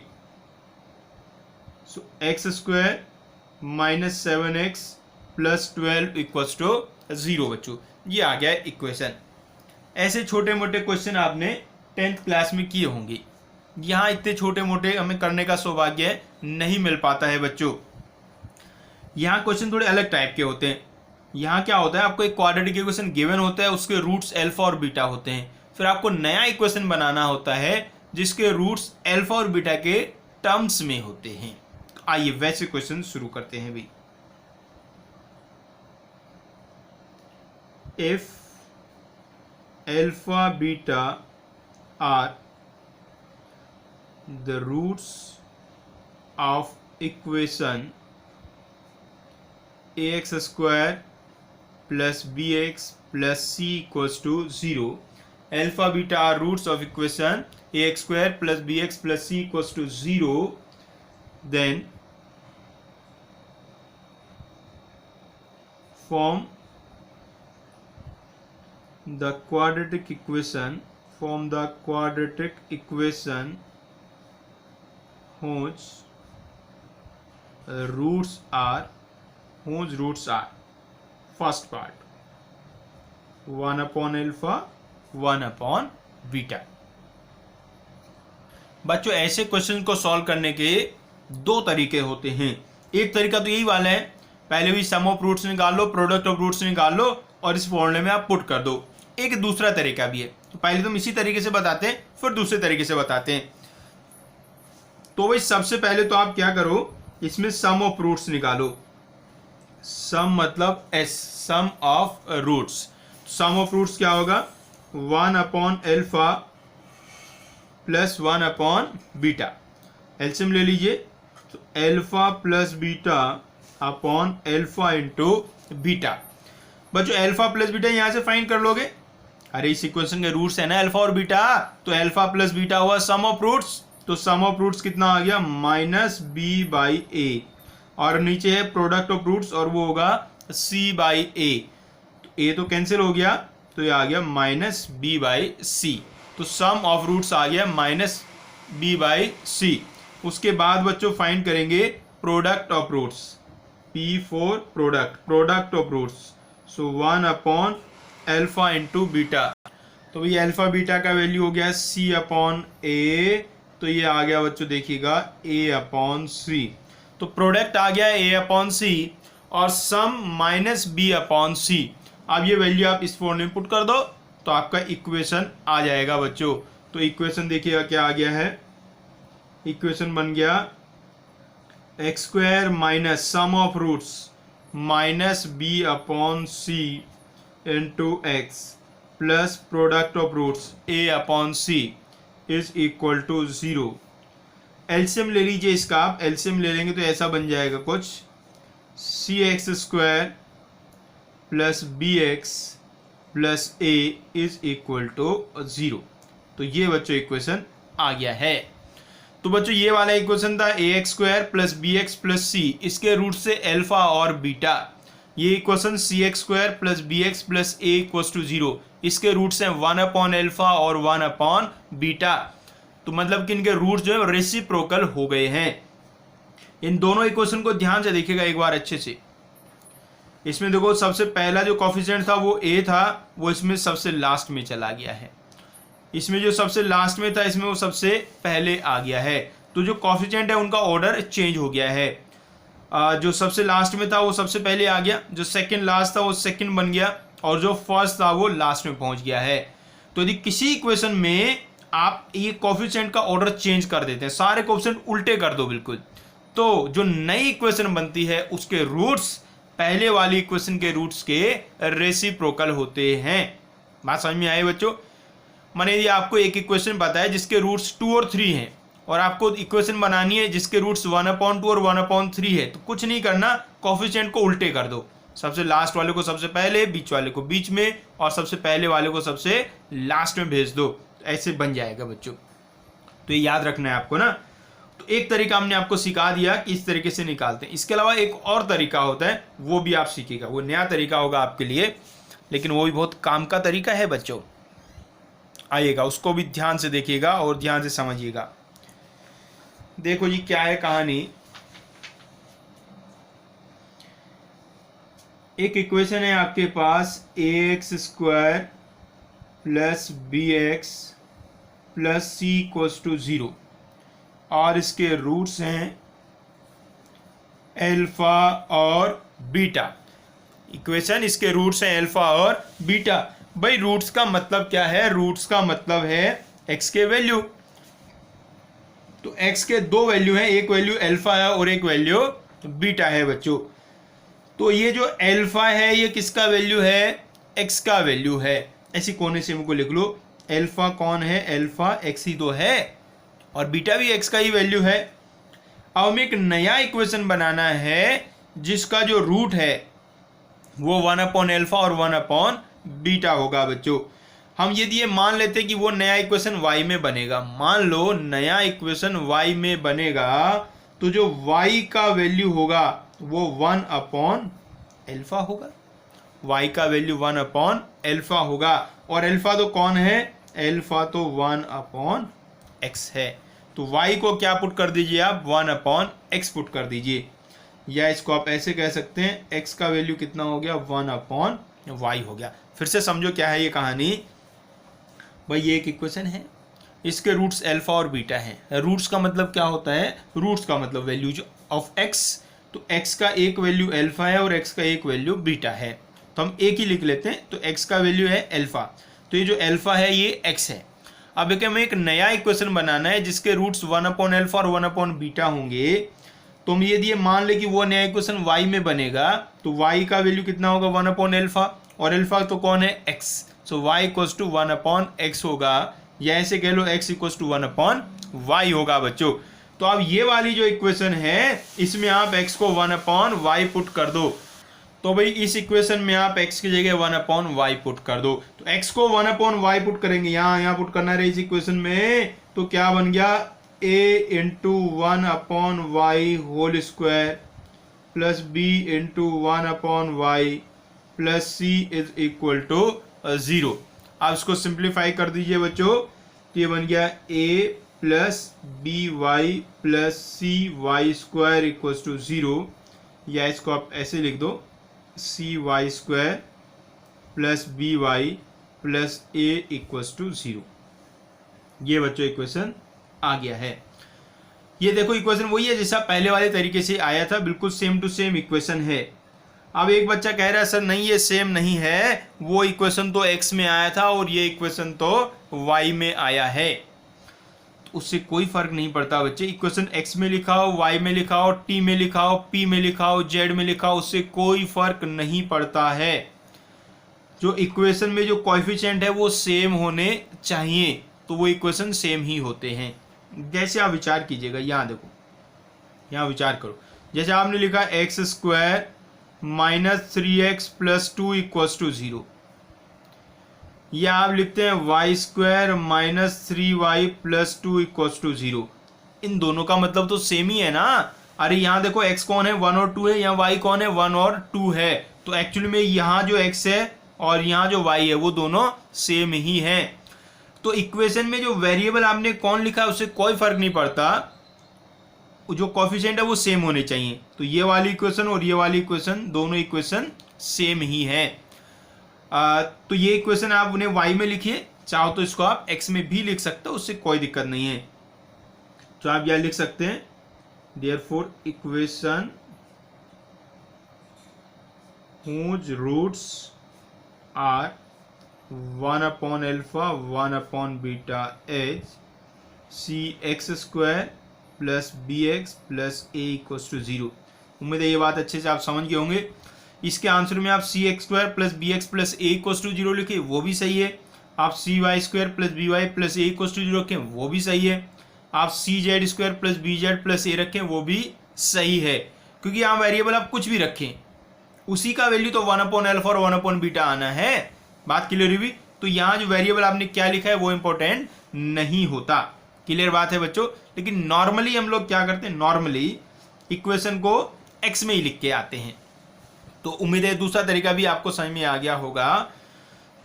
so x square minus 7x plus 12 equals to 0 बच्चों, ये आ गया इक्वेशन। ऐसे छोटे मोटे क्वेश्चन आपने 10th क्लास में किए होंगे। यहाँ इतने छोटे मोटे हमें करने का सौभाग्य नहीं मिल पाता है बच्चों। यहाँ क्वेश्चन थोड़े अलग टाइप के होते हैं। यहाँ क्या होता है, आपको एक क्वाड्रेटिक इक्वेशन गिवन होता है, उसके रूट्स अल्फा और बीटा होते हैं। फिर आपको नया इक्वेशन बनाना होता है जिसके रूट्स अल्फा और बीटा के टर्म्स में होते हैं। आइए वैसे क्वेश्चन शुरू करते हैं भी। If alpha beta are the roots of equation ax square plus bx plus c equals to 0, alpha beta are roots of equation ax square plus bx plus c equals to 0, then form the quadratic equation whose roots are first part 1 upon alpha 1 upon beta. बच्चों ऐसे question को solve करने के दो तरीके होते हैं। एक तरीका तो यही वाला है, पहले भी सम ऑफ रूट्स निकाल लो, प्रोडक्ट ऑफ रूट्स निकाल लो और इस फॉर्मूले में आप पुट कर दो। एक दूसरा तरीका भी है, तो पहले तो हम इसी तरीके से बताते हैं, फिर दूसरे तरीके से बताते हैं। तो भाई सबसे पहले तो आप क्या करो, इसमें सम ऑफ रूट्स निकालो। सम मतलब s, sum of roots. Sum of roots क्या होगा, 1 upon alpha plus 1 upon beta. LCM ले लीजिए, तो alpha plus beta upon alpha into beta. बच्चों एल्फा प्लस बीटा यहां से फाइंड कर लोगे, अरे इस इक्वेशन के रूट्स है ना अल्फा और बीटा, तो एल्फा प्लस बीटा हुआ सम ऑफ रूट्स। तो सम ऑफ रूट्स कितना आ गया, माइनस बी बाई ए, और नीचे है प्रोडक्ट ऑफ रूट्स और वो होगा c बाई ए। तो a तो कैंसिल हो गया, तो ये आ गया माइनस बी बाई सी। तो सम ऑफ रूट्स आ गया माइनस बी बाई सी। उसके बाद बच्चों फाइंड करेंगे product of roots, p4 product of roots, so 1 upon alpha into beta. तो ये अल्फा बीटा का वैल्यू हो गया c अपॉन ए, तो ये आ गया बच्चों देखिएगा a अपॉन सी। तो प्रोडक्ट आ गया a अपॉन सी और सम माइनस बी अपॉन सी। अब ये वैल्यू आप इस फॉर्म में पुट कर दो तो आपका इक्वेशन आ जाएगा बच्चों। तो इक्वेशन देखिएगा क्या आ गया है, इक्वेशन बन गया x square minus sum of roots minus b upon c into x plus product of roots a upon c is equal to 0। LCM ले लीजिए इसका, आप एलसीएम ले लेंगे तो ऐसा बन जाएगा कुछ, c x square plus b x plus a is equal to 0। तो ये बच्चों इक्वेशन आ गया है। तो बच्चों ये वाला इक्वेशन था a x square plus b x plus c, इसके रूट से अल्फा और बीटा। ये equation c x square plus b x plus a equals to 0, इसके रूट्स हैं 1 अपॉन अल्फा और 1 अपॉन बीटा। तो मतलब कि इनके रूट्स जो है रेसिप्रोकल हो गए हैं। इन दोनों इक्वेशन को ध्यान से देखिएगा एक बार अच्छे से। इसमें देखो सबसे पहला जो कोफिशिएंट था वो a था, वो इसमें सबसे लास्ट में चला गया है। इसमें जो सबसे लास्ट में था इसमें वो सबसे पहले आ गया है। तो जो कोफिशिएंट है उनका ऑर्डर चेंज हो गया है। जो सबसे लास्ट में था वो सबसे पहले आ गया, जो सेकंड लास्ट था वो सेकंड बन गया, और जो फर्स्ट था वो लास्ट में पहुंच गया है। तो यदि किसी इक्वेशन में आप ये कोफिशिएंट का ऑर्डर चेंज कर देते हैं, सारे कोफिशिएंट उल्टे कर दो बिल्कुल, तो जो नई इक्वेशन बनती है उसके रूट्स पहले वाली इक्वेशन के रूट्स के रेसिप्रोकल होते हैं। बात समझ में आई बच्चों? माने यदि आपको एक इक्वेशन पता है जिसके रूट्स 2 और 3 हैं और आपको इक्वेशन बनानी है जिसके रूट्स 1/2 और 1/3 है, तो कुछ नहीं करना, कोफिशिएंट को उल्टे कर दो। सबसे लास्ट वाले को सबसे पहले, बीच वाले को बीच में, और सबसे पहले वाले को सबसे लास्ट में भेज दो। ऐसे बन जाएगा बच्चों। तो ये याद रखना है आपको ना। तो एक तरीका हमने आपको सिखा दिया कि इस तरीके से निकालते हैं। इसके अलावा एक और तरीका होता है, वो भी आप सीखिएगा। वो नया तरीका होगा आपके लिए, लेकिन वो भी बहुत काम का तरीका है बच्चों। आएगा, उसको भी ध्यान से देखिएगा और ध्यान से समझिएगा। देखो जी क्या है कहानी। एक इक्वेशन है आपके पास ax² plus bx plus c equals to 0 और इसके रूट्स हैं अल्फा और बीटा। इक्वेशन इसके रूट्स हैं अल्फा और बीटा। भाई रूट्स का मतलब क्या है? रूट्स का मतलब है x के वैल्यू। तो x के दो वैल्यू हैं, एक वैल्यू अल्फा है और एक वैल्यू बीटा है बच्चों। तो ये जो अल्फा है ये किसका वैल्यू है? x का वैल्यू है। ऐसी कोने से हमको लिख लो, अल्फा कौन है? अल्फा x ही तो है और बीटा भी x का ही वैल्यू है। अब हमें एक नया इक्वेशन बनाना है जिसका जो रूट है वो 1/अल्फा और 1/बीटा होगा बच्चों। हम यदि ये मान लेते हैं कि वो नया इक्वेशन y में बनेगा, मान लो नया इक्वेशन y में बनेगा, तो जो y का वैल्यू होगा वो 1/अल्फा होगा। y का वैल्यू 1/अल्फा होगा और अल्फा तो कौन है? अल्फा तो 1/x है। तो y को क्या पुट कर दीजिए आप? 1/x पुट कर दीजिए, या इसको आप ऐसे कह सकते हैं x का वैल्यू कितना हो गया? 1/y हो गया। फिर से समझो क्या है ये कहानी। भाई ये एक इक्वेशन है, इसके रूट्स अल्फा और बीटा हैं। रूट्स का मतलब क्या होता है? रूट्स का मतलब वैल्यूज ऑफ x। तो x का एक वैल्यू अल्फा है और x का एक वैल्यू बीटा है, तो हम एक ही लिख लेते हैं। तो x का वैल्यू है अल्फा, तो ये जो अल्फा है ये x है। अब एक हमें एक नया इक्वेशन बनाना है जिसके रूट्स 1/अल्फा और 1/बीटा होंगे। तो हम यदि ये मान ले कि वो नया इक्वेशन y में बनेगा, तो y का वैल्यू कितना होगा? 1/अल्फा और अल्फा तो कौन है? x। So y equals to 1/x होगा, या ऐसे कह लो x इक्वल्स टू 1/y होगा बच्चों। तो अब ये वाली जो इक्वेशन है इसमें आप x को 1/y पुट कर दो। तो भाई इस इक्वेशन में आप x की जगह 1/y पुट कर दो। तो x को 1/y पुट करेंगे, यहाँ पुट करना रहे इस इक्वेशन में, तो क्या बन गया? a into 1/y whole square plus b into 1/y plus c is equal to 0। आप इसको सिंप्लीफाई कर दीजिए बच्चों, तो ये बन गया a plus b y plus c y square equals to 0, या इसको आप ऐसे लिख दो c y square plus b y plus a equals to 0। ये बच्चों इक्वेशन आ गया है। ये देखो इक्वेशन वही है जैसा पहले वाले तरीके से आया था, बिल्कुल सेम टू सेम इक्वेशन है। अब एक बच्चा कह रहा है सर नहीं ये सेम नहीं है, वो इक्वेशन तो x में आया था और ये इक्वेशन तो y में आया है। तो उससे कोई फर्क नहीं पड़ता बच्चे, इक्वेशन x में लिखा हो, y में लिखा हो, t में लिखा हो, p में लिखा हो, z में लिखा हो, उससे कोई फर्क नहीं पड़ता है। जो इक्वेशन में जो कोएफिशिएंट है वो सेम होने चाहिए, तो वो इक्वेशन सेम ही होते हैं। जैसे आप विचार कीजिएगा, यहाँ देखो, यहाँ विचार करो, जैसे आपने लिखा x square minus 3x plus 2 equals to 0, या आप लिखते हैं y square minus 3y plus 2 equals to 0। इन दोनों का मतलब तो सेम ही है ना। अरे यहाँ देखो x कौन है? 1 और 2 है, यहाँ y कौन है? 1 और 2 है। तो एक्चुअली में यहाँ जो x है और यहाँ जो y है वो दोनों सेम ही हैं। तो इक्वेशन में जो वेरिएबल आपने कौन लिखा है उससे कोई फर्क नहीं पड़ता, जो कोएफिशिएंट है वो सेम होने चाहिए। तो ये वाली इक्वेशन और ये वाली इक्वेशन दोनों इक्वेशन सेम ही है। तो ये इक्वेशन आप उन्हें y में लिखिए, चाहो तो इसको आप x में भी लिख सकते हो, उससे कोई दिक्कत नहीं है। तो आप यह लिख सकते हैं therefore equation whose roots are 1/अल्फा 1/बीटा is cx square plus b x plus a equals to 0। उम्मीद है ये बात अच्छे से आप समझ गए होंगे। इसके आंसर में आप c x square plus b x plus a equals to 0 लिखे, वो भी सही है। आप c y square plus b y plus a equals to 0 रखें, वो भी सही है। आप c z square plus b z plus a रखें, वो भी सही है। क्योंकि यहाँ वेरिएबल आप कुछ भी रखें उसी का वैल्यू तो 1/अल्फा और 1/बीटा आना है। बात क्लियर हुई? तो यहाँ जो वेरिएबल आपने क्या लिखा है वो इंपॉर्टेंट नहीं होता। क्लियर बात है बच्चों? लेकिन नॉर्मली हम लोग क्या करते हैं, नॉर्मली इक्वेशन को x में ही लिख के आते हैं। तो उम्मीद है दूसरा तरीका भी आपको समझ में आ गया होगा।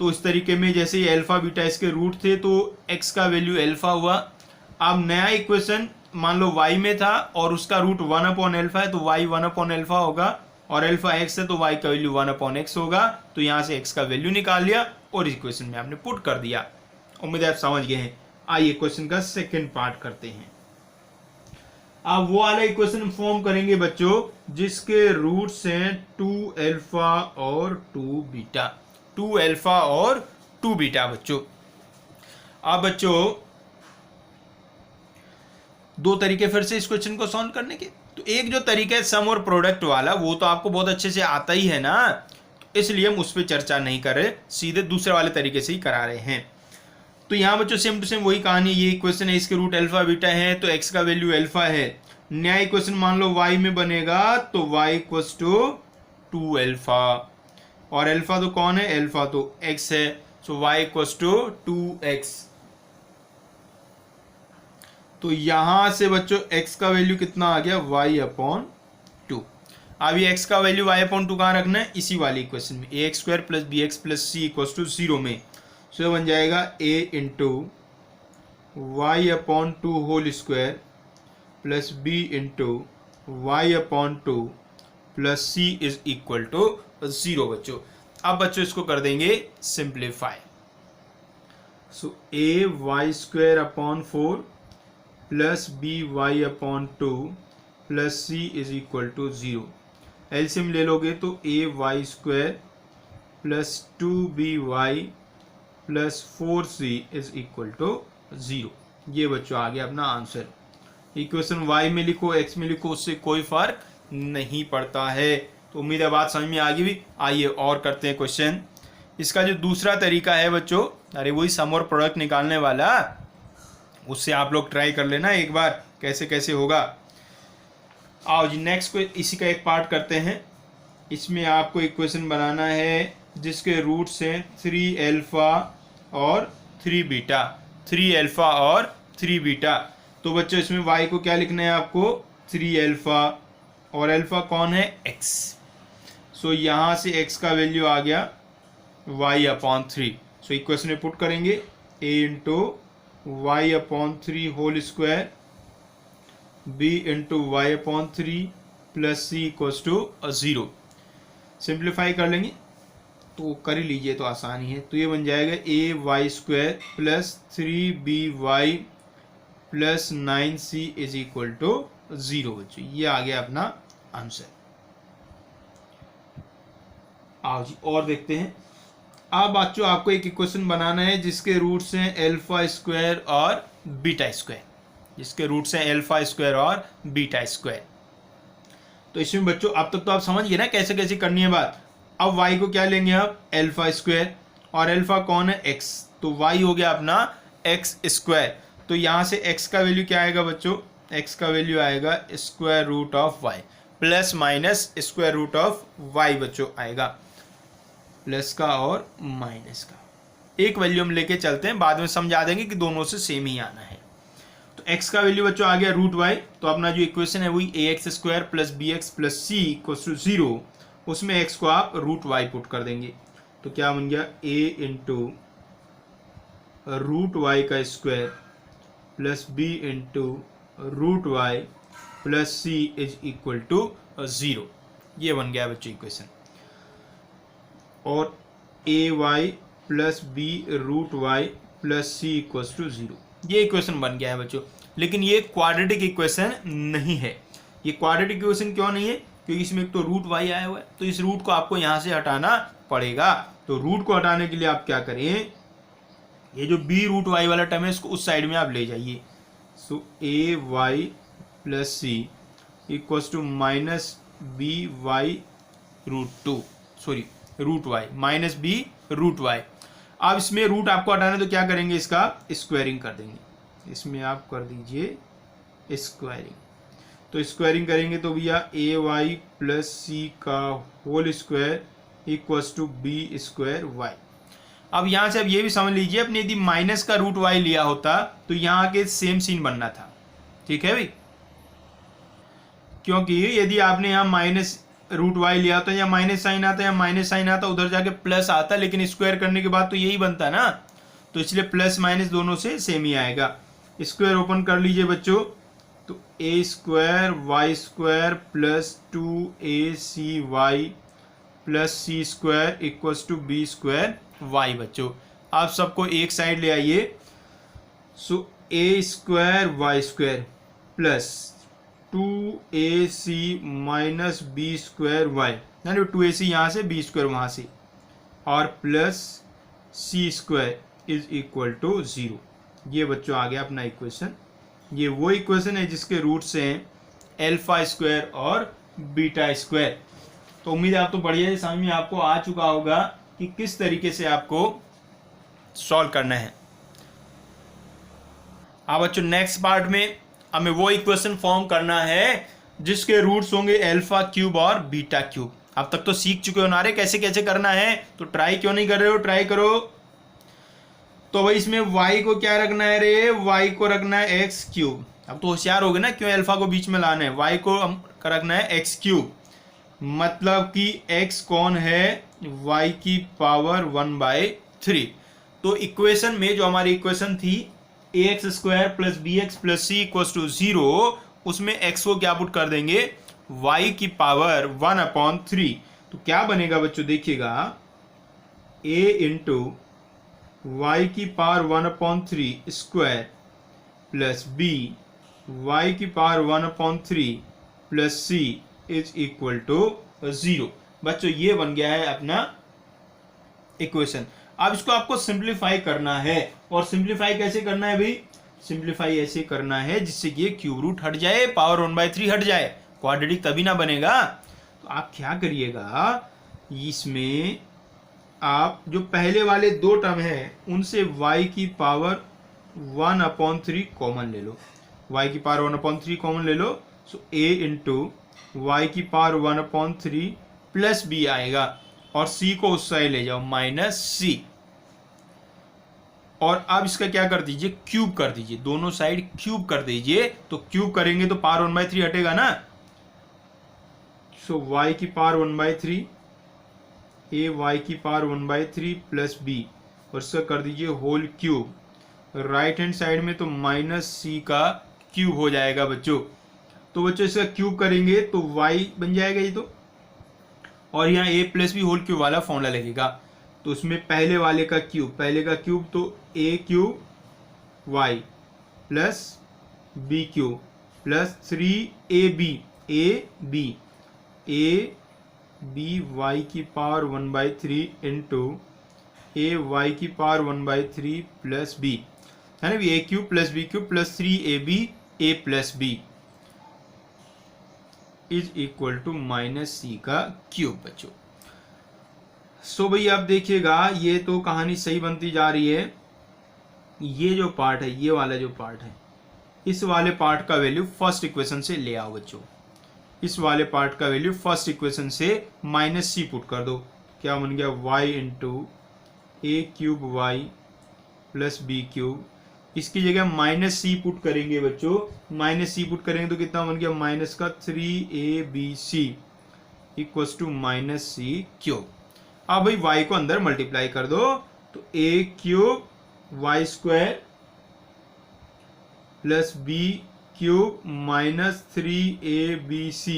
तो इस तरीके में जैसे ही अल्फा बीटा इसके रूट थे तो x का वैल्यू अल्फा हुआ। अब नया इक्वेशन मान लो y में था और उसका रूट 1/अल्फा है तो y 1/अल्फा होगा, और अल्फा x है तो y का वैल्यू 1/x होगा। तो यहाँ से x का वैल्यू निकाल लिया और इक्वेशन में आपने पुट कर दिया। उम्मीद है आप समझ गए हैं। आइए क्वेश्चन का सेकेंड पार्ट करते हैं। आप वो वाला इक्वेशन फॉर्म करेंगे बच्चों जिसके रूट्स हैं 2 अल्फा और 2 बीटा, 2 अल्फा और 2 बीटा बच्चों। अब बच्चों दो तरीके फिर से इस क्वेश्चन को सॉल्व करने के। तो एक जो तरीका है सम और प्रोडक्ट वाला, वो तो आपको बहुत अच्छे से आता ही है ना, तो इसलिए हम उस पर चर्चा नहीं कर रहे, सीधे दूसरे वाले तरीके से ही करा रहे हैं। तो यहाँ बच्चों सेम टू सेम वही कहानी, ये इक्वेशन है, इसके रूट अल्फा बीटा है तो x का वैल्यू अल्फा है। नया इक्वेशन मान लो y में बनेगा तो y इक्वल्स टू 2 अल्फा, और अल्फा तो कौन है, अल्फा तो x है, सो y इक्वल्स टू 2x। तो यहां से बच्चों x का वैल्यू कितना आ गया, y/2। अब ये x का वैल्यू y/2 कहाँ रखना है, इसी वाली इक्वेशन में, ax² + bx + c = 0 में। सो बन जाएगा a × y/2 whole square plus b × y/2 plus c = 0 बच्चों। अब बच्चों इसको कर देंगे simplify. So a² 4 plus by/2 plus c = 0। LCM ले लोगे तो ay² plus 2by plus 4c = 0। ये बच्चों आ गया अपना आंसर। इक्वेशन y में लिखो x में लिखो, उससे कोई फर्क नहीं पड़ता है। तो उम्मीद है बात समझ में आ गई भी। आइए और करते हैं क्वेश्चन। इसका जो दूसरा तरीका है बच्चों, अरे वही सम और प्रोडक्ट निकालने वाला, उससे आप लोग ट्राई कर लेना एक बार कैसे कैसे होगा। आओ जी नेक्स्ट को इसी का एक पार्ट करते हैं। इसमें आपको इक्वेशन बनाना है जिसके रूट्स हैं 3 अल्फा और 3 बीटा, 3 अल्फा और 3 बीटा। तो बच्चों इसमें y को क्या लिखना है आपको, 3 अल्फा, और अल्फा कौन है, x। सो यहाँ से x का वैल्यू आ गया y/3। सो इक्वेशन में पुट करेंगे a × y/3 whole square b × y/3 plus c = 0। Simplify कर लेंगे तो कर ही लीजिए तो आसानी है। तो ये बन जाएगा ay² plus 3by plus 9c = 0 बच्चों। ये आ गया अपना आंसर। आओ जी और देखते हैं। अब बच्चों आपको एक इक्वेशन बनाना है जिसके रूट्स हैं α² और β², जिसके रूट्स हैं α² और β²। तो इसमें बच्चों अब तक तो आप समझ गए ना कैसे कैसे करनी है बात। अब y को क्या लेंगे आप, α² और अल्फा कौन है, x, तो y हो गया अपना x²। तो यहाँ से x का वैल्यू क्या आएगा बच्चों, x का वैल्यू आएगा √y प्लस माइनस √y बच्चों आएगा, प्लस का और माइनस का। एक वैल्यू हम लेके चलते हैं, बाद में समझा देंगे कि दोनों से सेम ही आना है। तो x का वैल्यू बच्चों आ गया √y। तो अपना जो इक्वेशन है वही ax² plus bx plus c = 0, उसमें x को आप √y पुट कर देंगे। तो क्या बन गया, a × √y² plus b × √y plus c = 0। ये बन गया बच्चों इक्वेशन। और ay plus b √y plus c = 0, ये इक्वेशन बन गया है बच्चों। लेकिन ये क्वाड्रेटिक इक्वेशन नहीं है। ये क्वाड्रेटिक इक्वेशन क्यों नहीं है, क्योंकि इसमें एक तो √y आया हुआ है, तो इस रूट को आपको यहाँ से हटाना पड़ेगा। तो रूट को हटाने के लिए आप क्या करें, ये जो b √y वाला टर्म है इसको उस साइड में आप ले जाइए। सो ay plus c = minus √y minus b √y। अब इसमें रूट आपको हटाना है तो क्या करेंगे, इसका स्क्वायरिंग कर देंगे। इसमें आप कर दीजिए स्क्वायरिंग। तो स्क्वायरिंग करेंगे तो भैया ay प्लस c का होल स्क्वायर = b²y। अब यहाँ से अब ये भी समझ लीजिए, अपने यदि माइनस का √y लिया होता तो यहाँ के सेम सीन बनना था, ठीक है भाई। क्योंकि यदि आपने यहाँ माइनस रूट वाई लिया तो या माइनस साइन आता या माइनस साइन आता, उधर जाके प्लस आता, लेकिन स्क्वायर करने के बाद तो यही बनता ना, तो इसलिए प्लस माइनस दोनों से सेम ही आएगा। स्क्वायर ओपन कर लीजिए बच्चों, तो a square y square plus 2ac plus c square equals to b square y. बच्चों आप सबको एक साइड ले आइए, so a square y square plus 2ac minus b square y, यानी 2ac यहाँ से बी स्क्वायर वहाँ से, और plus c square is equal to 0। ये बच्चों आ गया अपना इक्वेशन। ये वो इक्वेशन है जिसके रूट्स हैं एल्फा स्क्वायर और बीटा स्क्वायर। तो उम्मीद है आप तो बढ़िया समझ में आपको आ चुका होगा कि किस तरीके से आपको सॉल्व करना है। अब बच्चों नेक्स्ट पार्ट में हमें वो इक्वेशन फॉर्म करना है जिसके रूट्स होंगे एल्फा क्यूब और बीटा क्यूब। अब तक तो सीख चुके हो ना रे कैसे कैसे करना है, तो ट्राई क्यों नहीं कर रहे हो, ट्राई करो। तो भाई इसमें y को क्या रखना है रे, y को रखना है एक्स क्यूब। अब तो होशियार हो गए ना, क्यों अल्फा को बीच में लाना है, y को हम रखना है एक्स क्यूब, मतलब कि x कौन है, y की पावर 1/3। तो इक्वेशन में जो हमारी इक्वेशन थी ax square plus b x plus c equals to 0, उसमें x को क्या पुट कर देंगे, y की पावर 1/3। तो क्या बनेगा बच्चों देखिएगा, a इंटू y की power 1/3 square plus b y की power 1/3 plus c is equal to 0। बच्चों ये बन गया है अपना इक्वेशन। अब इसको आपको सिंप्लीफाई करना है, और सिंप्लीफाई कैसे करना है भाई, सिंप्लीफाई ऐसे करना है जिससे कि ये क्यूब रूट हट जाए, पावर 1/3 हट जाए, क्वाड्रेटिक तभी ना बनेगा। तो आप क्या करिएगा, इसमें आप जो पहले वाले दो टर्म है उनसे y की पावर 1/3 कॉमन ले लो, y की पावर 1/3 कॉमन ले लो। सो a इंटू वाई की पावर 1/3 प्लस b आएगा, और c को उस साइड ले जाओ माइनस c। और अब इसका क्या कर दीजिए, क्यूब कर दीजिए, दोनों साइड क्यूब कर दीजिए। तो क्यूब करेंगे तो पावर 1/3 हटेगा ना। सो y की पावर 1/3 a y की पावर 1/3 प्लस b, और इसका कर दीजिए whole cube. Right hand side में तो माइनस c का क्यूब हो जाएगा बच्चों। तो बच्चों इसका क्यूब करेंगे तो y बन जाएगा ये तो, और यहाँ a plus b whole cube वाला फॉर्मूला लगेगा। तो उसमें पहले वाले का क्यूब, पहले का क्यूब तो a cube y plus b cube plus 3ab y की पावर 1/3 इंटू a y की पावर 1/3 प्लस b, है ना, a cube plus b cube plus 3ab a plus b is equal to minus c का cube बच्चों। सो भाई आप देखिएगा ये तो कहानी सही बनती जा रही है। ये जो पार्ट है, ये वाला जो पार्ट है, इस वाले पार्ट का वैल्यू फर्स्ट इक्वेशन से ले आओ बच्चों। इस वाले पार्ट का वैल्यू फर्स्ट इक्वेशन से माइनस सी पुट कर दो। क्या बन गया, y into a cube y plus b cube. इसकी जगह माइनस सी पुट करेंगे बच्चों, माइनस सी पुट करेंगे तो कितना बन गया, माइनस का 3abc equals to minus c cube. अब भाई y को अंदर मल्टीप्लाई कर दो, तो a cube y square plus b cube minus 3abc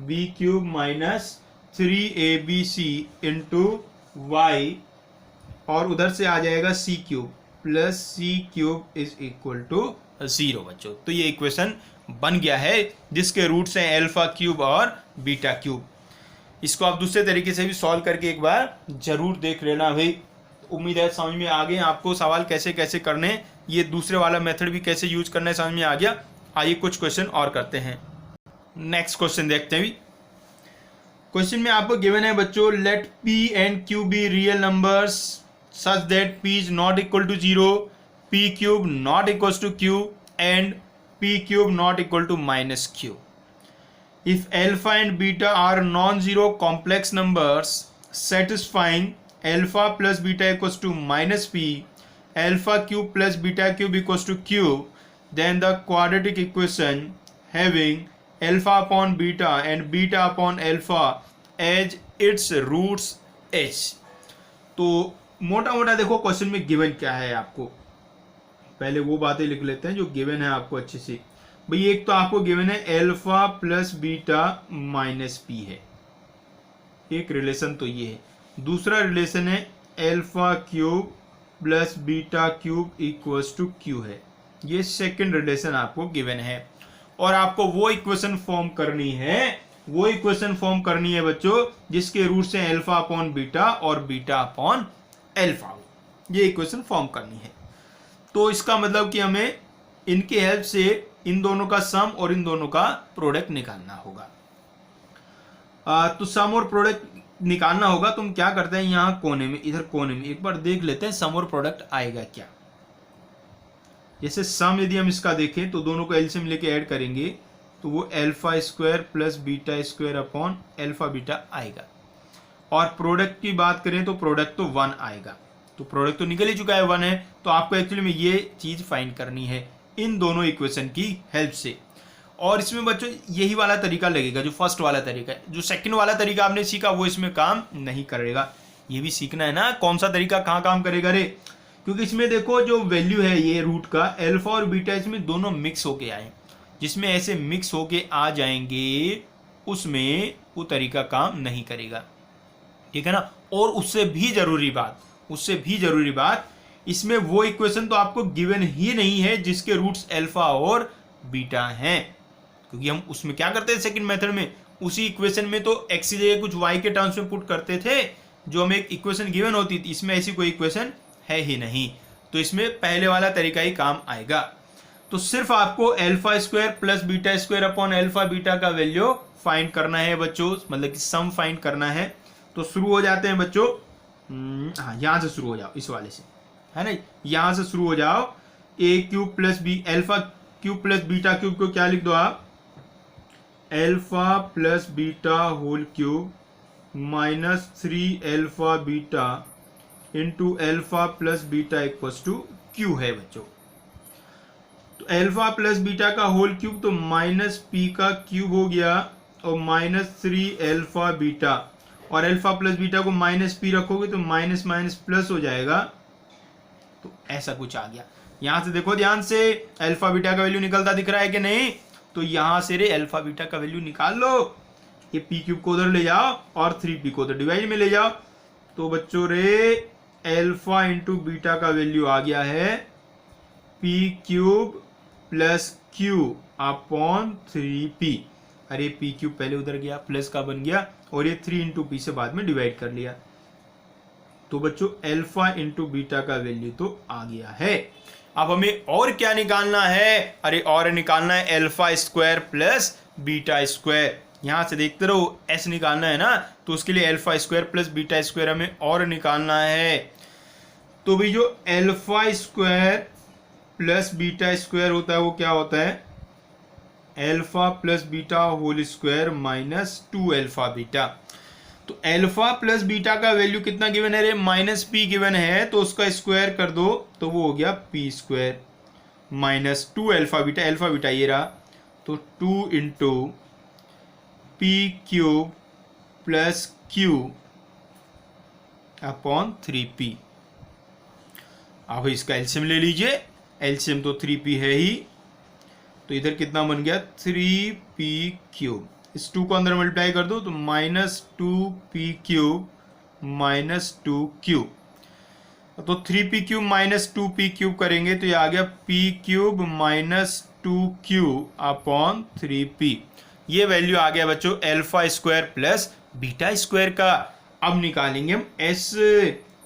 b cube minus 3abc into y, और उधर से आ जाएगा c cube plus c cube is equal to 0 बच्चों। तो ये इक्वेशन बन गया है जिसके रूट्स हैं एल्फा क्यूब और बीटा क्यूब। इसको आप दूसरे तरीके से भी सॉल्व करके एक बार जरूर देख लेना भाई। उम्मीद है समझ में आ गए आपको सवाल कैसे कैसे करने, ये दूसरे वाला मेथड भी कैसे यूज करना है समझ में आ गया। आइए कुछ क्वेश्चन और करते हैं। नेक्स्ट क्वेश्चन देखते हैं। क्वेश्चन में आपको गिवन है बच्चों, let p and q be real numbers such that p is not equal to 0, p cube not equals to q and p cube not equal to minus q. If alpha and beta are non-zero complex numbers satisfying alpha plus beta equals to minus p, alpha cube plus beta cube equals to q, then the quadratic equation having alpha upon beta and beta upon alpha as its roots एच। तो मोटा मोटा देखो question में given क्या है आपको, पहले वो बातें लिख लेते हैं जो गिवन है आपको अच्छे से। भाई एक तो आपको गिवन है alpha plus beta minus p है, एक रिलेशन तो ये है। दूसरा रिलेशन है alpha cube plus beta cube equals to q है, ये सेकंड रिलेशन आपको गिवन है। और आपको वो इक्वेशन फॉर्म करनी है, वो इक्वेशन फॉर्म करनी है बच्चों जिसके रूट से अल्फा अपॉन बीटा और बीटा अपॉन अल्फा हो, ये इक्वेशन फॉर्म करनी है। तो इसका मतलब कि हमें इनके हेल्प से इन दोनों का सम और इन दोनों का प्रोडक्ट निकालना होगा। तो सम और प्रोडक्ट निकालना होगा, तो हम क्या करते हैं यहाँ कोने में, इधर कोने में एक बार देख लेते हैं सम और प्रोडक्ट आएगा क्या। जैसे सम यदि हम इसका देखें तो दोनों को एलसीएम लेके ऐड करेंगे तो वो alpha square plus beta square upon alpha beta आएगा। और प्रोडक्ट की बात करें तो प्रोडक्ट तो 1 आएगा, तो प्रोडक्ट तो निकल ही चुका है 1 है। तो आपको एक्चुअली में ये चीज फाइंड करनी है इन दोनों इक्वेशन की हेल्प से। और इसमें बच्चों यही वाला तरीका लगेगा जो फर्स्ट वाला तरीका है, जो सेकंड वाला तरीका आपने सीखा वो इसमें काम नहीं करेगा। ये भी सीखना है ना कौन सा तरीका कहाँ काम करेगा रे, क्योंकि इसमें देखो जो वैल्यू है ये रूट का अल्फा और बीटा इसमें दोनों मिक्स होके आए, जिसमें ऐसे मिक्स होके आ जाएंगे उसमें वो तरीका काम नहीं करेगा, ठीक है ना। और उससे भी जरूरी बात इसमें वो इक्वेशन तो आपको गिवन ही नहीं है जिसके रूट्स अल्फा और बीटा हैं, क्योंकि हम उसमें क्या करते हैं सेकंड मेथड में, उसी इक्वेशन में तो एक्स की जगह कुछ वाई के टर्म्स में पुट करते थे जो हमें एक इक्वेशन गिवन होती थी। इसमें ऐसी कोई इक्वेशन है ही नहीं, तो इसमें पहले वाला तरीका ही काम आएगा। तो सिर्फ आपको alpha square plus beta square upon alpha beta का वैल्यू फाइंड करना है बच्चों, मतलब कि सम फाइंड करना है। तो शुरू हो जाते हैं बच्चों, हाँ यहां से शुरू हो जाओ, इस वाले से है ना, यहां से शुरू हो जाओ। A cube plus b alpha cube plus beta cube को क्या लिख दो आप, alpha plus beta whole cube minus 3 alpha beta into alpha plus beta equals to q है बच्चों। तो अल्फा प्लस बीटा का होल क्यूब तो माइनस पी का क्यूब हो गया और माइनस 3 अल्फा बीटा, और अल्फा प्लस बीटा को माइनस पी रखोगे तो माइनस माइनस प्लस हो जाएगा, तो ऐसा कुछ आ गया। यहां से देखो ध्यान से अल्फा बीटा का वैल्यू निकलता दिख रहा है कि नहीं, तो यहां से रे अल्फा बीटा का वैल्यू निकाल लो, ये पी क्यूब को उधर ले जाओ और 3p को उधर डिवाइड में ले जाओ। तो बच्चों रे अल्फा इंटू बीटा का वैल्यू आ गया है P cube plus Q upon 3p। अरे पी क्यूब पहले उधर गया, प्लस का बन गया और ये 3 इंटू पी से बाद में डिवाइड कर लिया। तो बच्चों अल्फा इंटू बीटा का वैल्यू तो आ गया है। अब हमें और क्या निकालना है, अरे और निकालना है alpha square plus beta square. यहां से देखते रहो एस निकालना है ना, तो उसके लिए alpha square plus beta square हमें और निकालना है। तो भी जो alpha square plus beta square होता है वो क्या होता है, alpha plus beta whole square minus 2 alpha beta. तो अल्फा प्लस बीटा का वैल्यू कितना गिवन है रे, माइनस पी गिवन है, तो उसका स्क्वायर कर दो तो वो हो गया P square minus 2 alpha beta ये रहा, तो 2 into P cube plus Q upon 3p। अब इसका एलसीएम ले लीजिए, एलसीएम तो 3p है ही, तो इधर कितना बन गया 3p क्यूब, इस 2 को अंदर मल्टीप्लाई कर दो तो minus 2p cube minus 2q। तो 3p cube minus 2p cube करेंगे तो ये आ गया p cube minus 2q upon 3p। ये वैल्यू आ गया बच्चों alpha square plus beta square का। अब निकालेंगे हम s,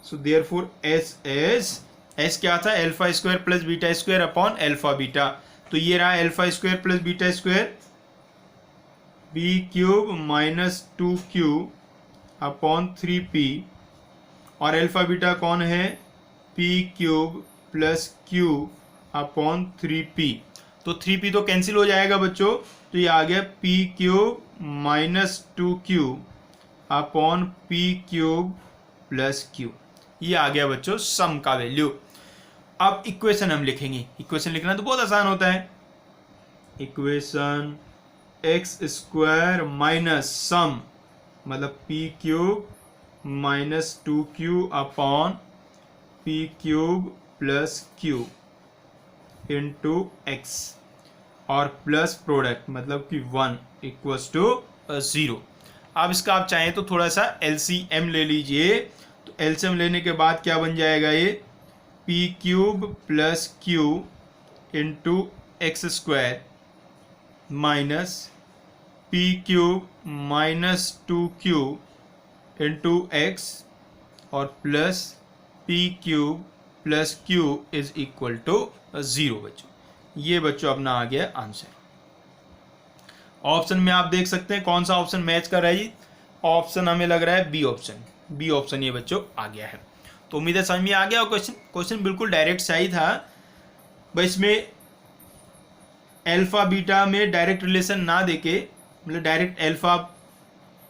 सो देयरफॉर s क्या था, alpha square plus beta square upon alpha beta. तो ये रहा alpha square plus beta square p cube minus 2q upon 3p, और अल्फा बीटा कौन है p cube plus q upon 3p। तो 3p तो कैंसिल हो जाएगा बच्चों, तो ये आ गया p cube minus 2q upon p cube plus q। ये आ गया बच्चों सम का वैल्यू। अब इक्वेशन हम लिखेंगे, इक्वेशन लिखना तो बहुत आसान होता है। Equation x square minus sum, मतलब p cube minus 2q upon p cube plus q into x, और प्लस प्रोडक्ट मतलब कि 1 इक्वल्स टू 0। अब इसका आप चाहें तो थोड़ा सा एलसीएम ले लीजिए। तो एलसीएम लेने के बाद क्या बन जाएगा, ये p cube plus q into x square minus p cube minus 2q into x और plus p cube plus q is equal to 0। बच्चों ये बच्चों अपना आ गया आंसर। ऑप्शन में आप देख सकते हैं कौन सा ऑप्शन मैच कर रहा है जी। ऑप्शन हमें लग रहा है बी ऑप्शन, बी ऑप्शन ये बच्चों आ गया है। तो उम्मीद है समझ में आ गया। और क्वेश्चन बिल्कुल डायरेक्ट सही था। बस इसमें अल्फा बीटा में डायरेक्ट रिलेशन ना देके, मतलब direct alpha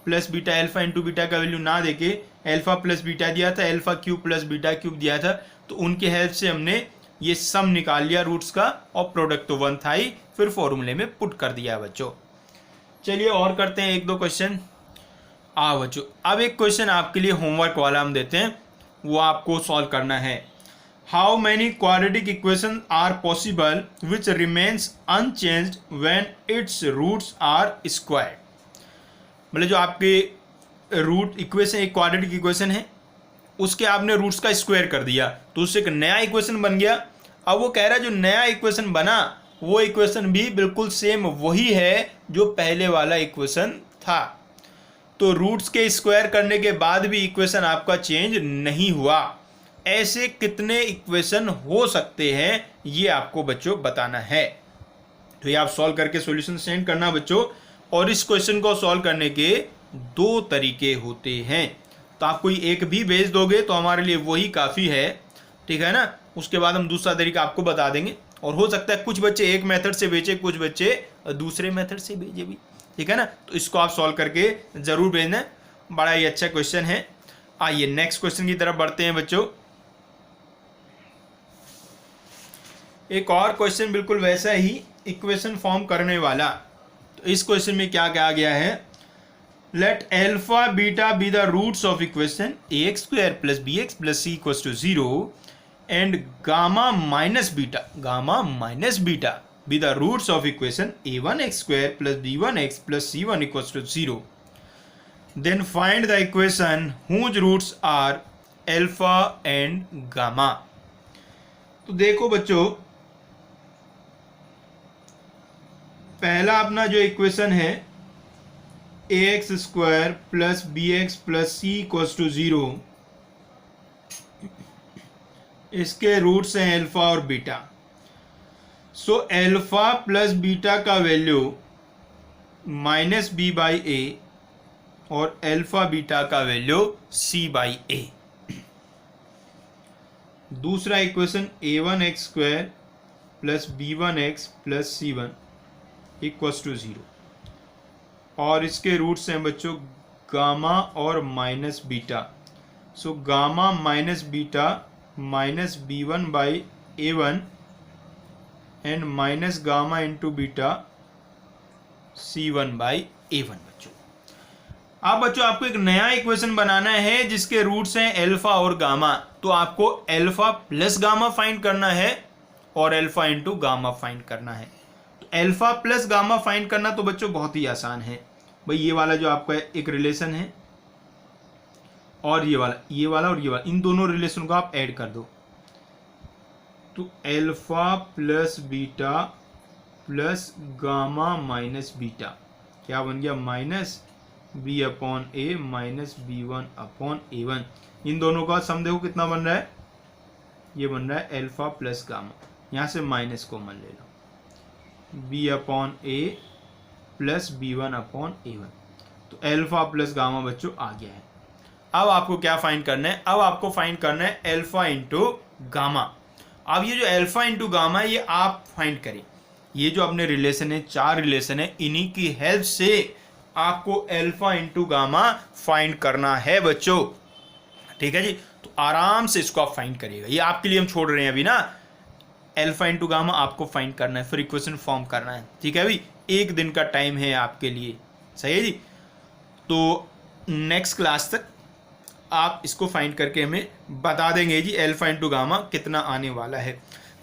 plus beta, alpha into beta का वैल्यू ना देके अल्फा प्लस बीटा दिया था, alpha cube plus beta cube दिया था। तो उनके हेल्प से हमने ये सम निकाल लिया रूट्स का, और प्रोडक्ट तो 1 था ही, फिर फॉर्मूले में पुट कर दिया बच्चों। चलिए और करते हैं एक दो क्वेश्चन। बच्चों अब एक क्वेश्चन आपके लिए होमवर्क वाला हम देते हैं, वो आपको सॉल्व करना है। How many quadratic equation are possible which remains unchanged when its roots are squared. मतलब जो आपके रूट इक्वेशन, एक क्वाड्रेटिक इक्वेशन है, उसके आपने रूट्स का स्क्वायर कर दिया तो उससे एक नया इक्वेशन बन गया। अब वो कह रहा है जो नया इक्वेशन बना वो इक्वेशन भी बिल्कुल सेम वही है जो पहले वाला इक्वेशन था। तो रूट्स के स्क्वायर करने के बाद भी इक्वेशन आपका चेंज नहीं हुआ। ऐसे कितने इक्वेशन हो सकते हैं ये आपको बच्चों बताना है। तो ये आप सॉल्व करके सॉल्यूशन सेंड करना बच्चों। और इस क्वेश्चन को सॉल्व करने के 2 तरीके होते हैं। तो आप कोई एक भी भेज दोगे तो हमारे लिए वही काफ़ी है, ठीक है ना। उसके बाद हम दूसरा तरीका आपको बता देंगे। और हो सकता है कुछ बच्चे एक मेथड से भेजे, कुछ बच्चे दूसरे मेथड से भेजे भी, ठीक है ना। तो इसको आप सॉल्व करके ज़रूर भेजना, बड़ा ही अच्छा क्वेश्चन है। आइए नेक्स्ट क्वेश्चन की तरफ बढ़ते हैं बच्चों। एक और क्वेश्चन बिल्कुल वैसा ही इक्वेशन फॉर्म करने वाला। तो इस क्वेश्चन में क्या कहा गया है, let alpha beta be the roots of equation ax square plus bx plus c equals to 0 and gamma minus beta be the roots of equation a1x square plus b1x plus c1 equals to 0. Then find the equation whose roots are alpha and gamma. तो देखो बच्चों, पहला अपना जो equation है ax square plus b x plus c equals to 0, इसके roots हैं alpha और beta. So alpha plus beta का वैल्यू माइनस बी बाई ए और अल्फा बीटा का वैल्यू सी बाई ए। दूसरा equation a1x square plus b1x plus c1 equals to 0, और इसके roots हैं बच्चों गामा और minus beta. So gamma minus beta minus b1 by a1 and minus gamma into beta c1 by a1 बच्चों। अब बच्चों आपको एक नया इक्वेशन बनाना है जिसके रूट्स हैं अल्फा और गामा। तो आपको अल्फा प्लस गामा फाइंड करना है और अल्फा इंटू गामा फाइंड करना है। अल्फा प्लस गामा फाइंड करना तो बच्चों बहुत ही आसान है भाई। ये वाला जो आपका एक रिलेशन है और ये वाला और ये वाला, इन दोनों रिलेशन को आप ऐड कर दो। तो alpha plus beta plus gamma minus beta क्या बन गया, माइनस बी अपॉन ए माइनस b1 अपॉन a1। इन दोनों का सम देखो कितना बन रहा है, ये बन रहा है अल्फा प्लस गामा। यहाँ से माइनस कॉमन ले लो, b अपॉन ए प्लस b1 अपॉन a1। तो अल्फा प्लस गामा बच्चों आ गया है। अब आपको क्या फाइंड करना है, अब आपको फाइंड करना है अल्फा इंटू गामा। अब ये जो अल्फा इंटू गामा है ये आप फाइंड करें। ये जो अपने रिलेशन है, 4 रिलेशन है, इन्हीं की हेल्प से आपको अल्फा इंटू गामा फाइंड करना है बच्चों, ठीक है जी। तो आराम से इसको आप फाइंड करिएगा, ये आपके लिए हम छोड़ रहे हैं अभी ना। अल्फा इंटू गामा आपको फाइंड करना है, फिर इक्वेशन फॉर्म करना है, ठीक है भाई। 1 दिन का टाइम है आपके लिए, सही है जी। तो नेक्स्ट क्लास तक आप इसको फाइंड करके हमें बता देंगे जी अल्फा इंटू गामा कितना आने वाला है।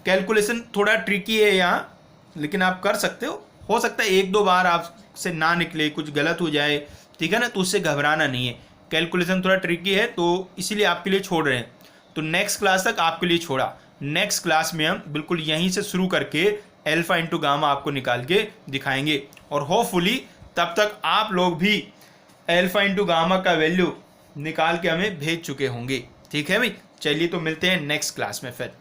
कैलकुलेशन थोड़ा ट्रिकी है यहाँ, लेकिन आप कर सकते हो सकता है 1-2 बार आपसे ना निकले, कुछ गलत हो जाए, ठीक है ना, तो उससे घबराना नहीं है। कैलकुलेशन थोड़ा ट्रिकी है तो इसीलिए आपके लिए छोड़ रहे हैं। तो नेक्स्ट क्लास तक आपके लिए छोड़ा, नेक्स्ट क्लास में हम बिल्कुल यहीं से शुरू करके अल्फा इंटू गामा आपको निकाल के दिखाएंगे, और होपफुली तब तक आप लोग भी अल्फा इंटू गामा का वैल्यू निकाल के हमें भेज चुके होंगे, ठीक है भाई। चलिए तो मिलते हैं नेक्स्ट क्लास में फिर।